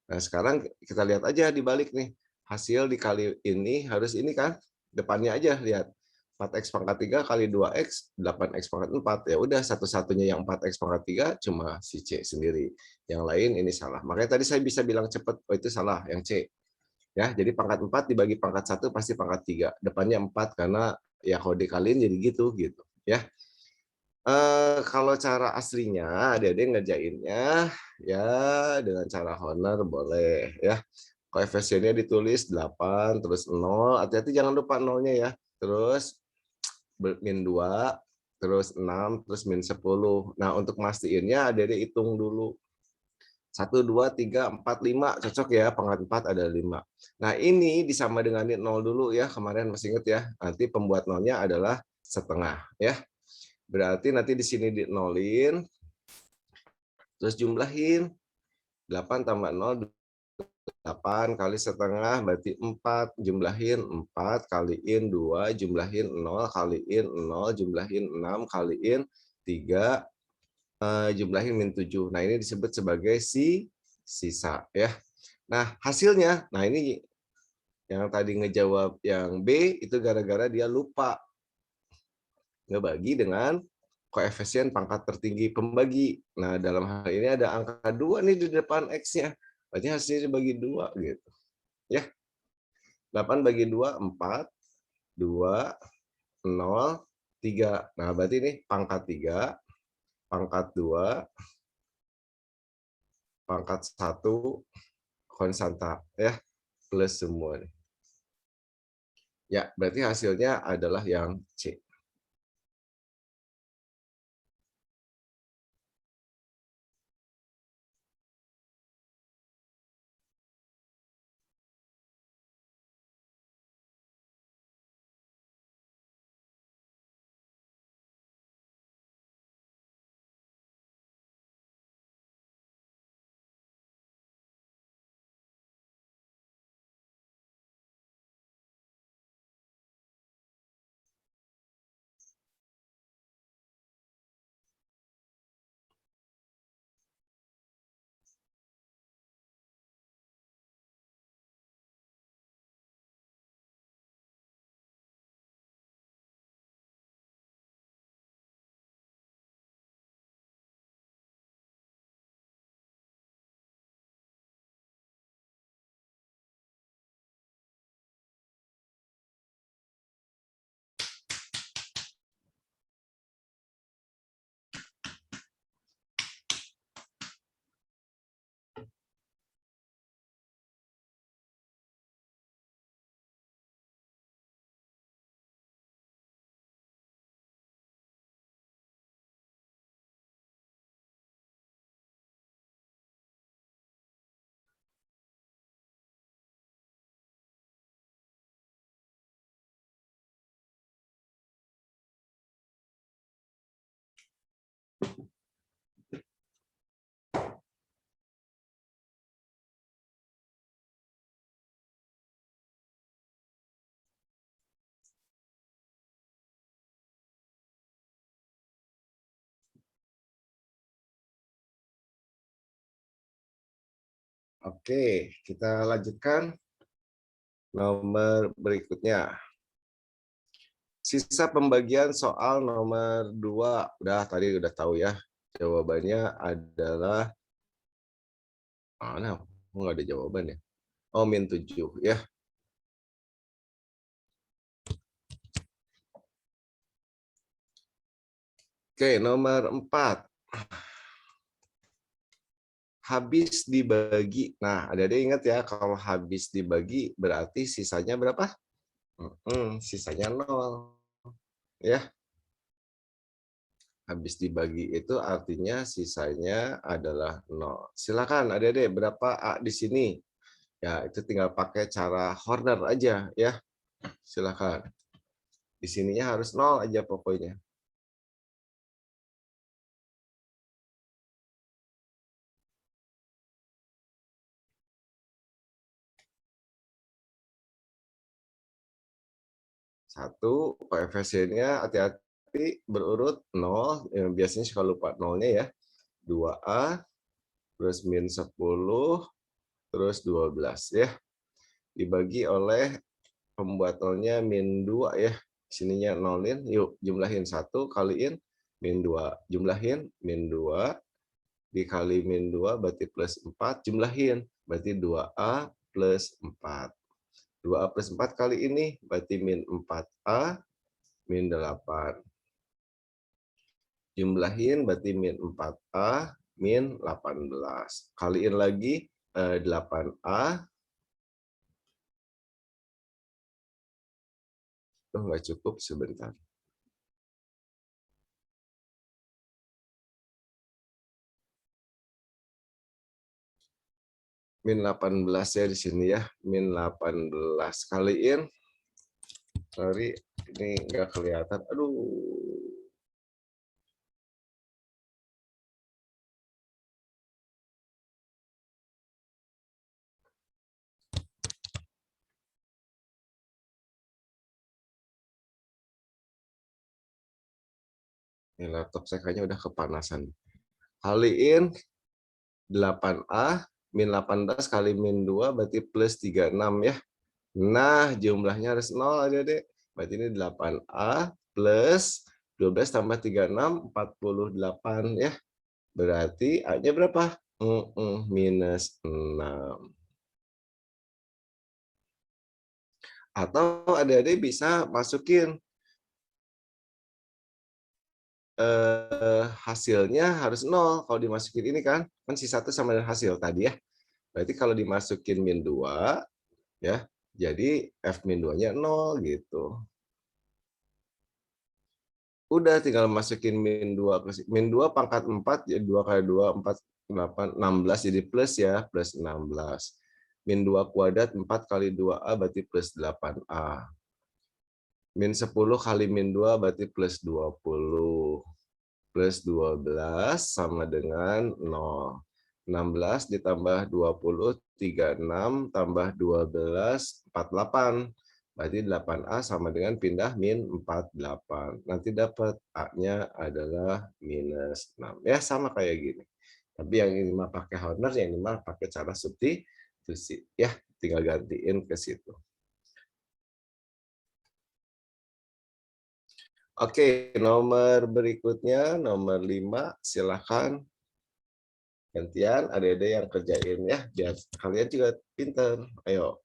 Nah, sekarang kita lihat aja dibalik nih. Hasil dikali ini harus ini kan? Depannya aja lihat. 4x pangkat 3 kali 2x, 8x pangkat 4. Ya udah, satu-satunya yang 4x pangkat 3 cuma si C sendiri. Yang lain ini salah. Makanya tadi saya bisa bilang cepat, oh itu salah, yang C. Ya, jadi pangkat 4 dibagi pangkat 1 pasti pangkat 3. Depannya 4 karena ya kalau dikaliin jadi gitu ya. Kalau cara aslinya adik-adik ngerjainnya ya dengan cara honor boleh ya. Koefisiennya ditulis 8 terus 0, hati-hati jangan lupa nolnya ya. Terus min 2 terus 6 terus min 10. Nah, untuk mastiinnya adik-adik hitung dulu. 1, 2, 3, 4, 5 cocok ya, pangkat 4 ada 5. Nah, ini disama dengan 0 dulu ya, kemarin masih ingat ya. Nanti pembuat nolnya adalah setengah ya. Berarti nanti di sini dinolin, terus jumlahin 8 tambah 0, 8 kali setengah berarti 4, jumlahin 4 kaliin 2, jumlahin 0 kaliin 0, jumlahin 6 kaliin 3, jumlahin min 7. Nah, ini disebut sebagai sisa ya. Nah, hasilnya, nah ini yang tadi ngejawab yang B itu gara-gara dia lupa ngebagi dengan koefisien pangkat tertinggi pembagi. Nah, dalam hal ini ada angka 2 nih di depan X-nya. Berarti hasilnya dibagi 2 gitu. Ya. 8 bagi 2, 4, 2, 0, 3. Nah, berarti ini pangkat 3, pangkat 2, pangkat 1, konstanta. Ya, plus semua. Ya, berarti hasilnya adalah yang C. Oke, kita lanjutkan nomor berikutnya. Sisa pembagian soal nomor 2. Tadi udah tahu ya. Jawabannya adalah mana? Nggak ada jawaban ya. Oh, min 7 ya. Oke, nomor 4. Habis dibagi. Nah, ada ingat ya, kalau habis dibagi berarti sisanya berapa? Sisanya 0. Ya. Habis dibagi itu artinya sisanya adalah 0. Silakan Adik-adik, berapa A di sini? Ya, itu tinggal pakai cara Horner aja ya. Silakan. Di sininya harus 0 aja pokoknya. Satu, koefisiennya hati-hati berurut 0. Biasanya suka lupa nolnya ya. 2A, terus min 10, terus 12 ya. Dibagi oleh pembuat nolnya min 2 ya. Sininya nolin, yuk jumlahin 1 kaliin min 2. Jumlahin min 2 dikali min 2 berarti plus 4. Jumlahin berarti 2A plus 4. 2A plus 4 kali ini berarti min 4A min 8. Jumlahin berarti min 4A min 18. Kaliin lagi 8A. Oh, nggak cukup, sebentar. Min 18 ya di sini ya. Min 18 kaliin. Sorry, ini nggak kelihatan. Aduh. Ini laptop saya kayaknya udah kepanasan. Kaliin 8A min 18 kali min 2 berarti plus 36 ya. Nah, jumlahnya harus 0 aja deh. Berarti ini 8A plus 12 tambah 36, 48 ya. Berarti A-nya berapa? Minus 6. Atau adik-adik bisa masukin hasilnya harus 0 kalau dimasukin ini kan si 1 sama dengan hasil tadi ya. Berarti kalau dimasukin min 2 ya, jadi F min 2-nya 0 gitu. Udah tinggal masukin min 2 min 2 pangkat 4 jadi 2 kali 2 4 8 16 jadi plus ya, plus 16. Min 2 kuadrat 4 kali 2A berarti plus 8A. Min 10 kali min 2 berarti plus 20. Plus 12 sama dengan 0. 16 ditambah 20, 36, tambah 12, 48. Berarti 8A sama dengan pindah min 48. Nanti dapat A-nya adalah minus 6. Ya, sama kayak gini. Tapi yang ini mah pakai Horner, yang ini mah pakai cara substitusi. Ya, tinggal gantiin ke situ. Oke, nomor berikutnya, nomor 5, silakan. Gantian, adik-adik yang kerjain ya, biar kalian juga pinter. Ayo.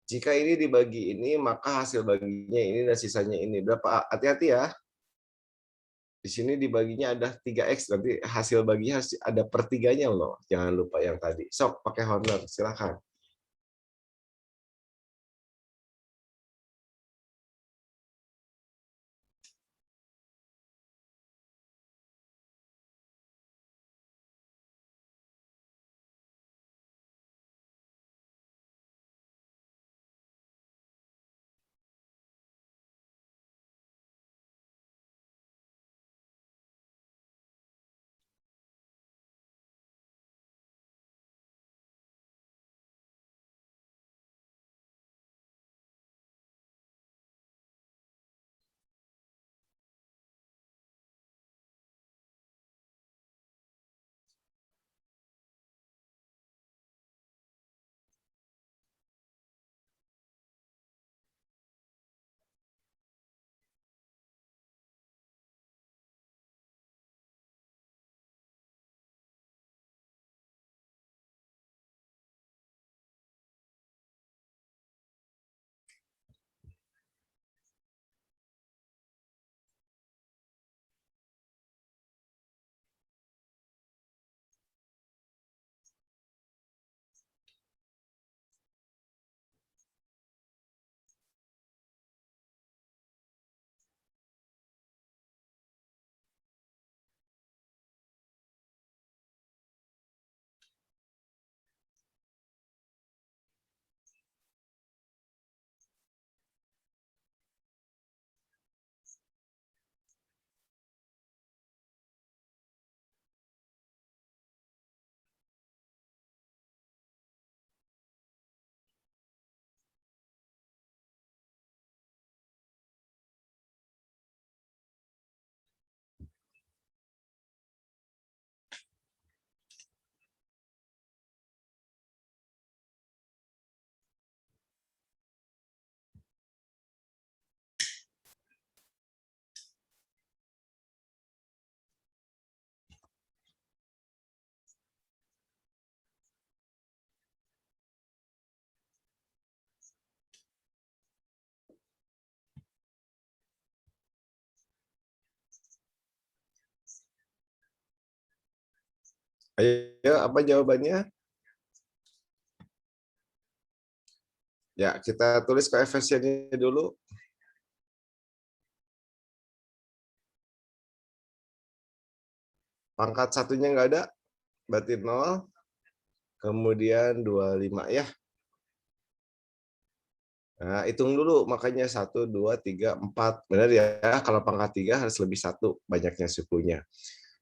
Jika ini dibagi ini, maka hasil baginya ini dan sisanya ini. Berapa? Hati-hati ya. Di sini dibaginya ada 3X, nanti hasil baginya ada pertiganya loh. Jangan lupa yang tadi. Sok, pakai Horner, silakan. Ayo, apa jawabannya? Ya, kita tulis koefisiennya dulu. Pangkat satunya nggak ada, berarti 0. Kemudian 25 ya. Nah, hitung dulu, makanya 1, 2, 3, 4. Benar ya, kalau pangkat 3 harus lebih 1, banyaknya sukunya.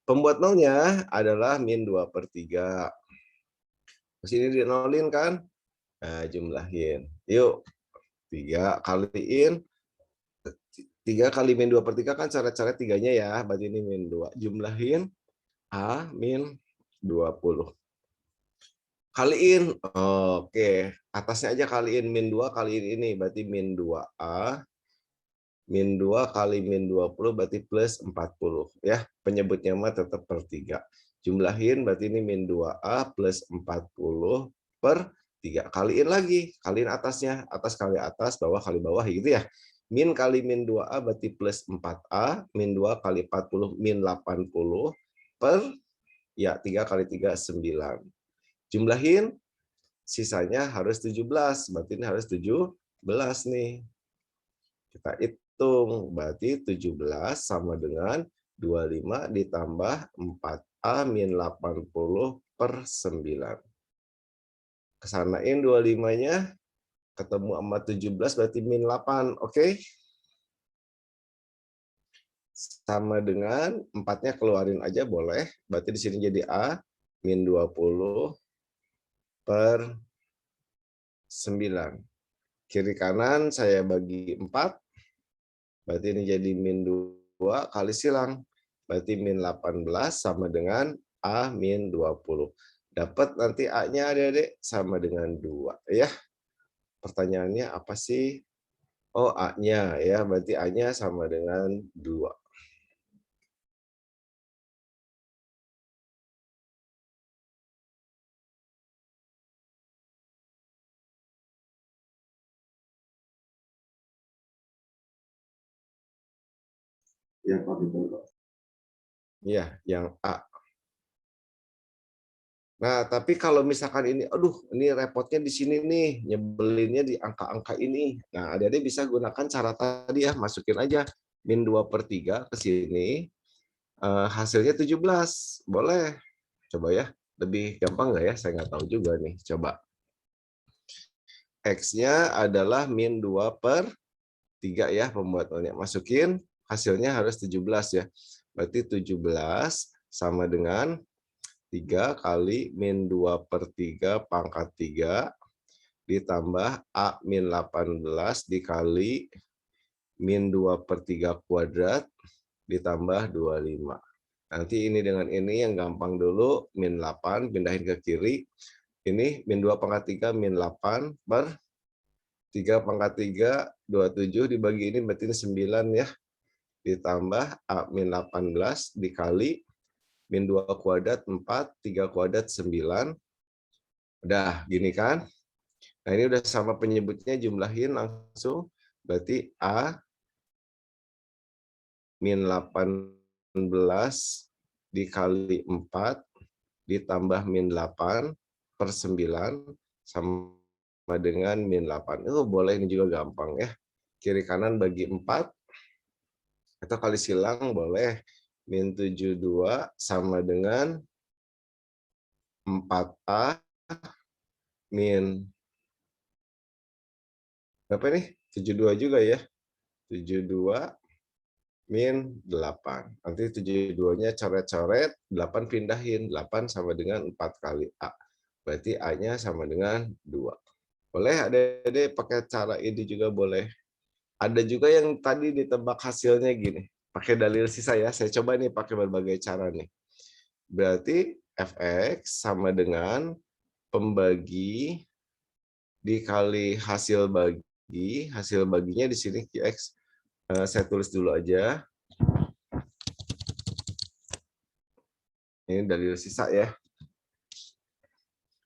Pembuat nolnya adalah min 2/3. Sini dinolin kan? Nah, jumlahin. Yuk, 3 kaliin. 3 kali min 2/3 kan cara-cara tiganya ya, berarti ini min 2. Jumlahin A min 20. Kaliin, oke. Atasnya aja kaliin min 2 kaliin ini, berarti min 2A. Min 2 kali min 20 berarti plus 40. Ya, penyebutnya mah tetap per 3. Jumlahin berarti ini min 2A plus 40 per 3. Kaliin lagi, kaliin atasnya. Atas kali atas, bawah kali bawah gitu ya. Min kali min 2A berarti plus 4A. Min 2 kali 40 min 80 per, ya 3 kali 3, 9. Jumlahin, sisanya harus 17. Berarti ini harus 17 nih. Kita hitung, berarti 17 sama dengan 25 ditambah 4A min 80 per 9. Kesanain 25-nya, ketemu sama 17 berarti min 8, oke? Sama dengan 4-nya keluarin aja boleh, berarti di sini jadi A min 20 per 9. Kiri kanan saya bagi 4, berarti ini jadi min 2 kali silang. Berarti min 18 sama dengan A min 20. Dapat nanti A-nya adik-adik sama dengan 2. Ya. Pertanyaannya apa sih? Oh, A-nya ya, berarti A-nya sama dengan 2. Ya, Pak, betul, Pak. Ya, yang A. Nah, tapi kalau misalkan ini, aduh, ini repotnya di sini nih, nyebelinnya di angka-angka ini. Nah, adik-adik bisa gunakan cara tadi ya, masukin aja min 2/3 ke sini, hasilnya 17. Boleh. Coba ya, lebih gampang nggak ya? Saya nggak tahu juga nih. Coba. X-nya adalah min 2/3 ya, pembuatannya. Masukin, hasilnya harus 17 ya. Berarti 17 sama dengan 3 kali min 2/3 pangkat 3 ditambah A min 18 dikali min 2/3 kuadrat ditambah 25. Nanti ini dengan ini yang gampang dulu, min 8, pindahin ke kiri. Ini min 2 pangkat 3, min 8 per 3 pangkat 3, 27 dibagi ini berarti ini 9 ya. Ditambah A min 18 dikali min 2 kuadrat 4, 3 kuadrat 9. Udah gini kan? Nah ini udah sama penyebutnya, jumlahin langsung. Berarti A min 18 dikali 4 ditambah min 8 per 9 sama dengan min 8. Oh, boleh, ini juga gampang ya. Kiri kanan bagi 4 atau kali silang boleh. Min 72 sama dengan 4A min berapa nih? 72 juga ya. 72 min 8. Nanti 72-nya coret-coret, 8 pindahin. 8 sama dengan 4 kali A. Berarti A-nya sama dengan 2. Boleh adik-adik pakai cara ini juga boleh. Ada juga yang tadi ditebak hasilnya gini. Pakai dalil sisa ya. Saya coba nih pakai berbagai cara nih. Berarti Fx sama dengan pembagi dikali hasil bagi. Hasil baginya di sini Qx. Saya tulis dulu aja. Ini dalil sisa ya.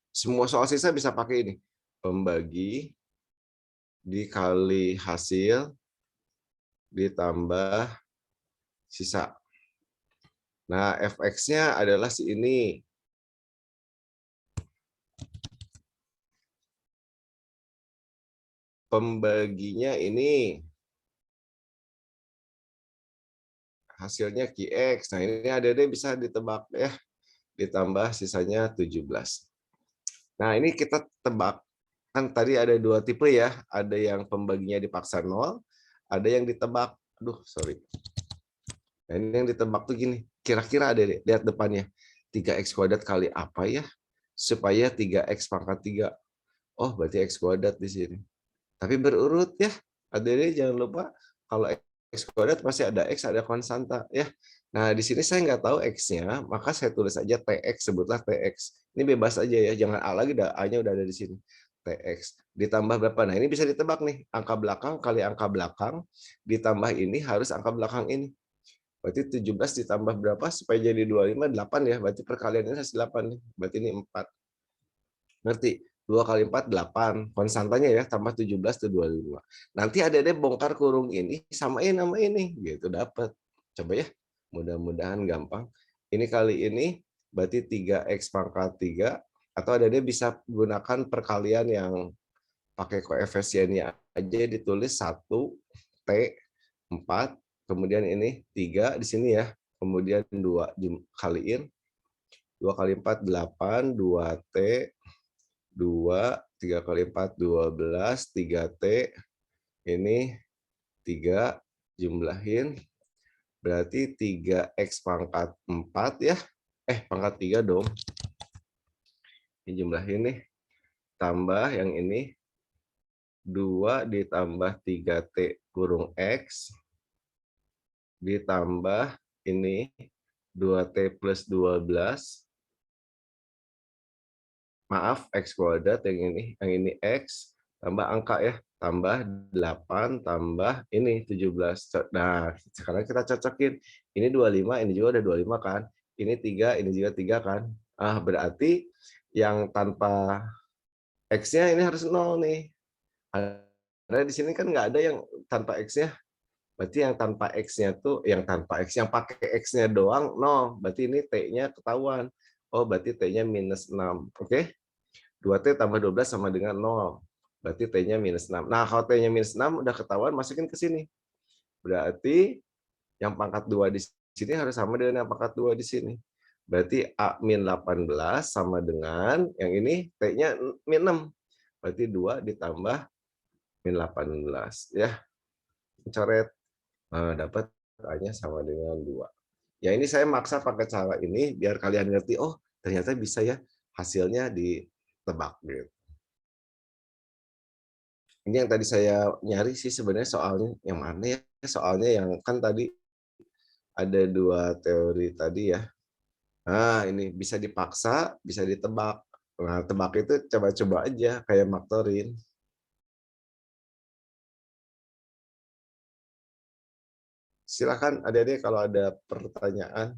Semua soal sisa bisa pakai ini. Pembagi dikali hasil ditambah sisa. Nah, Fx-nya adalah si ini. pembaginya ini hasilnya QX. Nah, ini adik-adik bisa ditebak ya. Ditambah sisanya 17. Nah, ini kita tebak. Kan tadi ada dua tipe ya. Ada yang pembaginya dipaksa 0, ada yang ditebak. Aduh, sorry. Nah, ini yang ditebak tuh gini. Kira-kira ada lihat depannya. 3x kuadrat kali apa ya? Supaya 3x pangkat 3. Oh, berarti x kuadrat di sini. Tapi berurut ya. Adik-adik jangan lupa kalau x kuadrat pasti ada x, ada konstanta ya. Nah, di sini saya nggak tahu x-nya, maka saya tulis aja tx, sebutlah tx. Ini bebas aja ya, jangan a lagi, a-nya udah ada di sini. Tx ditambah berapa? Nah, ini bisa ditebak nih, angka belakang kali angka belakang ditambah ini harus angka belakang ini. Berarti 17 ditambah berapa supaya jadi 25, 8 ya. Berarti perkaliannya harus 8 nih. Berarti ini 4. Ngerti? 2 kali 4, 8. Konstantanya ya, tambah 17 itu 25. Nanti ada bongkar kurung ini, samain sama ini. Gitu, dapat. Coba ya, mudah-mudahan gampang. Ini kali ini, berarti 3x pangkat 3. Atau ada bisa gunakan perkalian yang pakai koefisiennya aja, ditulis 1, T, 4. Kemudian ini 3 di sini ya. Kemudian 2 kaliin. 2 kali 4, 8. 2T. 2, 3 kali 4, 12, 3T, ini 3, jumlahin, berarti 3x pangkat 4 ya, pangkat 3 dong, ini jumlahin nih, tambah yang ini, 2 ditambah 3T kurung X, ditambah ini, 2T plus 12, maaf, X kuadrat yang ini X, tambah angka ya, tambah 8, tambah ini 17. Nah, sekarang kita cocokin. Ini 25, ini juga ada 25 kan. Ini 3, ini juga 3 kan. Ah, berarti yang tanpa X-nya ini harus 0 nih. Karena di sini kan nggak ada yang tanpa X-nya. Berarti yang tanpa X-nya tuh, yang tanpa X, yang pakai X-nya doang 0. Berarti ini T-nya ketahuan. Oh, berarti T-nya minus 6. Oke? 2T tambah 12 sama dengan 0. Berarti T-nya minus 6. Nah, kalau T-nya minus 6 udah ketahuan, masukin ke sini. Berarti yang pangkat 2 di sini harus sama dengan yang pangkat 2 di sini. Berarti A min 18 sama dengan yang ini T-nya min 6. Berarti 2 ditambah min 18. Ya, coret. Nah, dapat A-nya sama dengan 2. Ya, ini saya maksa pakai cara ini biar kalian ngerti, oh ternyata bisa ya hasilnya ditebak gitu. Ini yang tadi saya nyari sih sebenarnya soalnya yang mana ya? Soalnya yang kan tadi ada 2 teori tadi ya. Nah, ini bisa dipaksa, bisa ditebak. Nah, tebak itu coba-coba aja kayak maktorin. Silakan adik-adik kalau ada pertanyaan.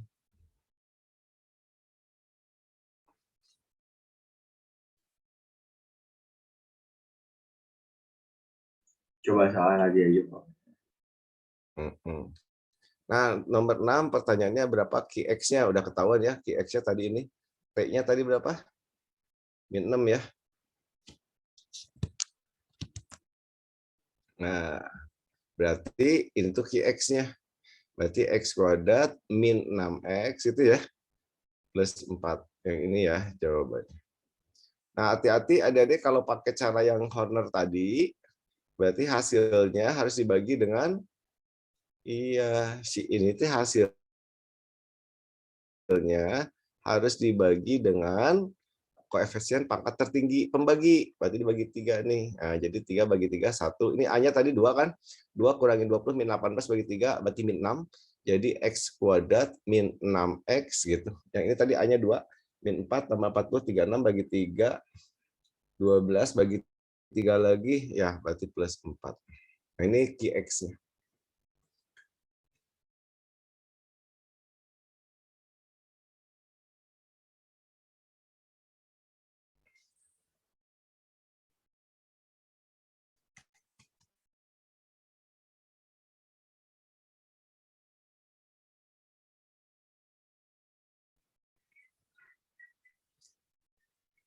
Coba salah lagi aja, Pak. Nah, nomor 6 pertanyaannya berapa QX-nya? Udah ketahuan ya, QX-nya tadi ini. T-nya tadi berapa? Min 6 ya. Nah, berarti ini tuh QX-nya. Berarti X kuadrat min 6X itu ya. Plus 4. Yang ini ya jawabannya. Nah, hati-hati adik-adik kalau pakai cara yang corner tadi, berarti hasilnya harus dibagi dengan, si ini tuh hasilnya harus dibagi dengan koefisien pangkat tertinggi pembagi. Berarti dibagi 3 nih. Nah, jadi 3 bagi 3, 1. Ini A-nya tadi 2 kan? 2 kurangin 20, min 18 bagi 3, berarti min 6. Jadi X kuadrat min 6X gitu. Yang ini tadi A-nya 2, min 4 tambah 40, 36 bagi 3, 12 bagi 3 lagi, ya berarti plus 4. Nah, ini QX-nya.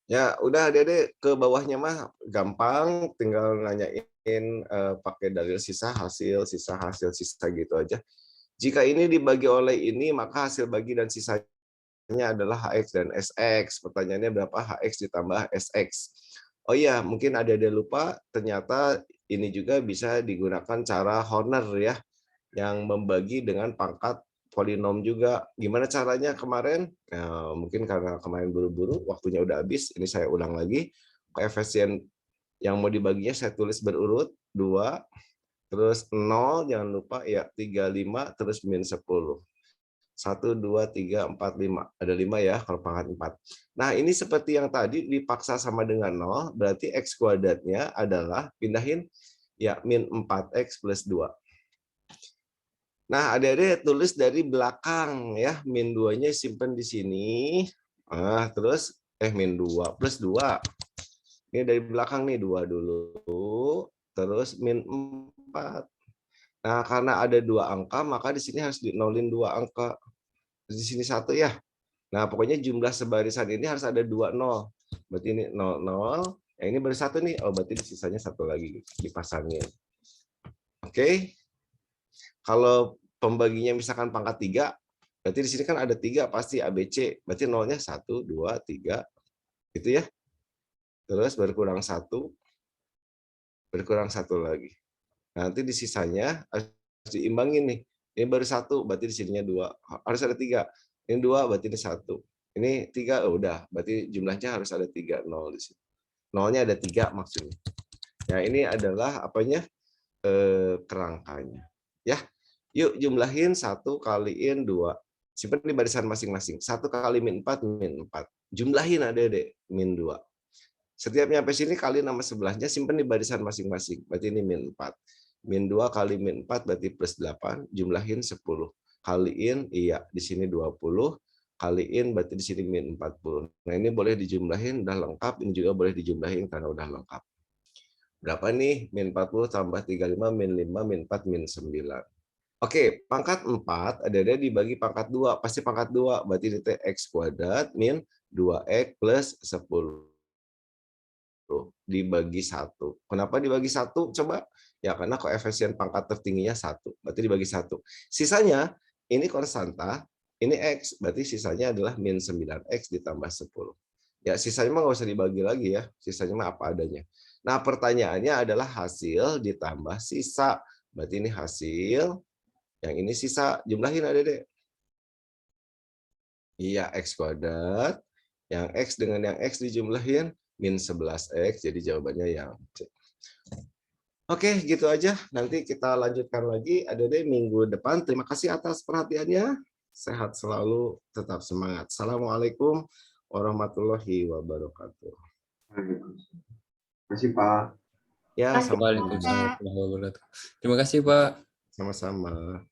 Ya, udah adik-adik ke bawahnya mah gampang, tinggal nanyain pakai dalil sisa hasil sisa gitu aja. Jika ini dibagi oleh ini, maka hasil bagi dan sisanya adalah HX dan SX. Pertanyaannya berapa HX ditambah SX? Oh iya, mungkin ada lupa, ternyata ini juga bisa digunakan cara Horner ya, yang membagi dengan pangkat polinom juga. Gimana caranya kemarin? Nah, mungkin karena kemarin buru-buru, waktunya udah habis, ini saya ulang lagi. Koefisien yang mau dibaginya saya tulis berurut, 2, terus 0, jangan lupa ya 35, terus min 10. 1, 2, 3, 4, 5. Ada 5 ya kalau pangkat 4. Nah ini seperti yang tadi dipaksa sama dengan 0, berarti X kuadratnya adalah, pindahin, ya min 4X plus 2. Nah adik-adik tulis dari belakang ya, min 2-nya simpan di sini. Nah terus, min 2 plus 2. Ini dari belakang nih, 2 dulu. Terus min 4. Nah, karena ada 2 angka, maka di sini harus dinolin 2 angka. Di sini 1 ya. Nah, pokoknya jumlah sebarisan ini harus ada 2 0. Berarti ini 0, 0. Yang ini baru 1 nih. Oh, berarti sisanya 1 lagi dipasangin. Oke. Kalau pembaginya misalkan pangkat 3, berarti di sini kan ada 3 pasti ABC. Berarti 0-nya 1, 2, 3. Gitu ya. Terus berkurang 1. Berkurang 1 lagi. Nanti di sisanya harus diimbangin nih. Ini baru 1, berarti di sininya 2. Harus ada 3. Ini 2, berarti ini 1. Ini 3, oh udah. Berarti jumlahnya harus ada 3, 0 di sini. 0-nya ada 3 maksudnya. Ya, ini adalah apanya? Kerangkanya. Ya. Yuk jumlahin 1 kaliin 2. Simpan di barisan masing-masing. 1 kali min 4, min 4. Jumlahin adik-adik, min 2. Setiap nyampe sini kali nama sebelahnya, simpan di barisan masing-masing. Berarti ini min 4. Min 2 kali min 4 berarti plus 8. Jumlahin 10. Kaliin, iya, di sini 20. Kaliin berarti di sini min 40. Nah ini boleh dijumlahin, udah lengkap. Ini juga boleh dijumlahin karena udah lengkap. Berapa nih? Min 40 tambah 35, min 5, min 4, min 9. Oke, pangkat 4 ada dibagi pangkat 2. Pasti pangkat 2. Berarti ini X kuadrat min 2X plus 10. Dibagi 1. Kenapa dibagi 1? Coba. Ya karena koefisien pangkat tertingginya 1. Berarti dibagi 1. Sisanya, ini konstanta, ini X. Berarti sisanya adalah min 9X ditambah 10. Ya sisanya mah nggak usah dibagi lagi ya. Sisanya mah apa adanya. Nah pertanyaannya adalah hasil ditambah sisa. Berarti ini hasil. Yang ini sisa. Jumlahin adik-adik. Iya, X kuadrat. Yang X dengan yang X dijumlahin. Min 11X, jadi jawabannya yang C. Oke, gitu aja. Nanti kita lanjutkan lagi. Adik-adik minggu depan. Terima kasih atas perhatiannya. Sehat selalu, tetap semangat. Assalamualaikum warahmatullahi wabarakatuh. Terima kasih, Pak. Ya, Waalaikumsalam warahmatullahi wabarakatuh. Terima kasih, Pak. sama-sama.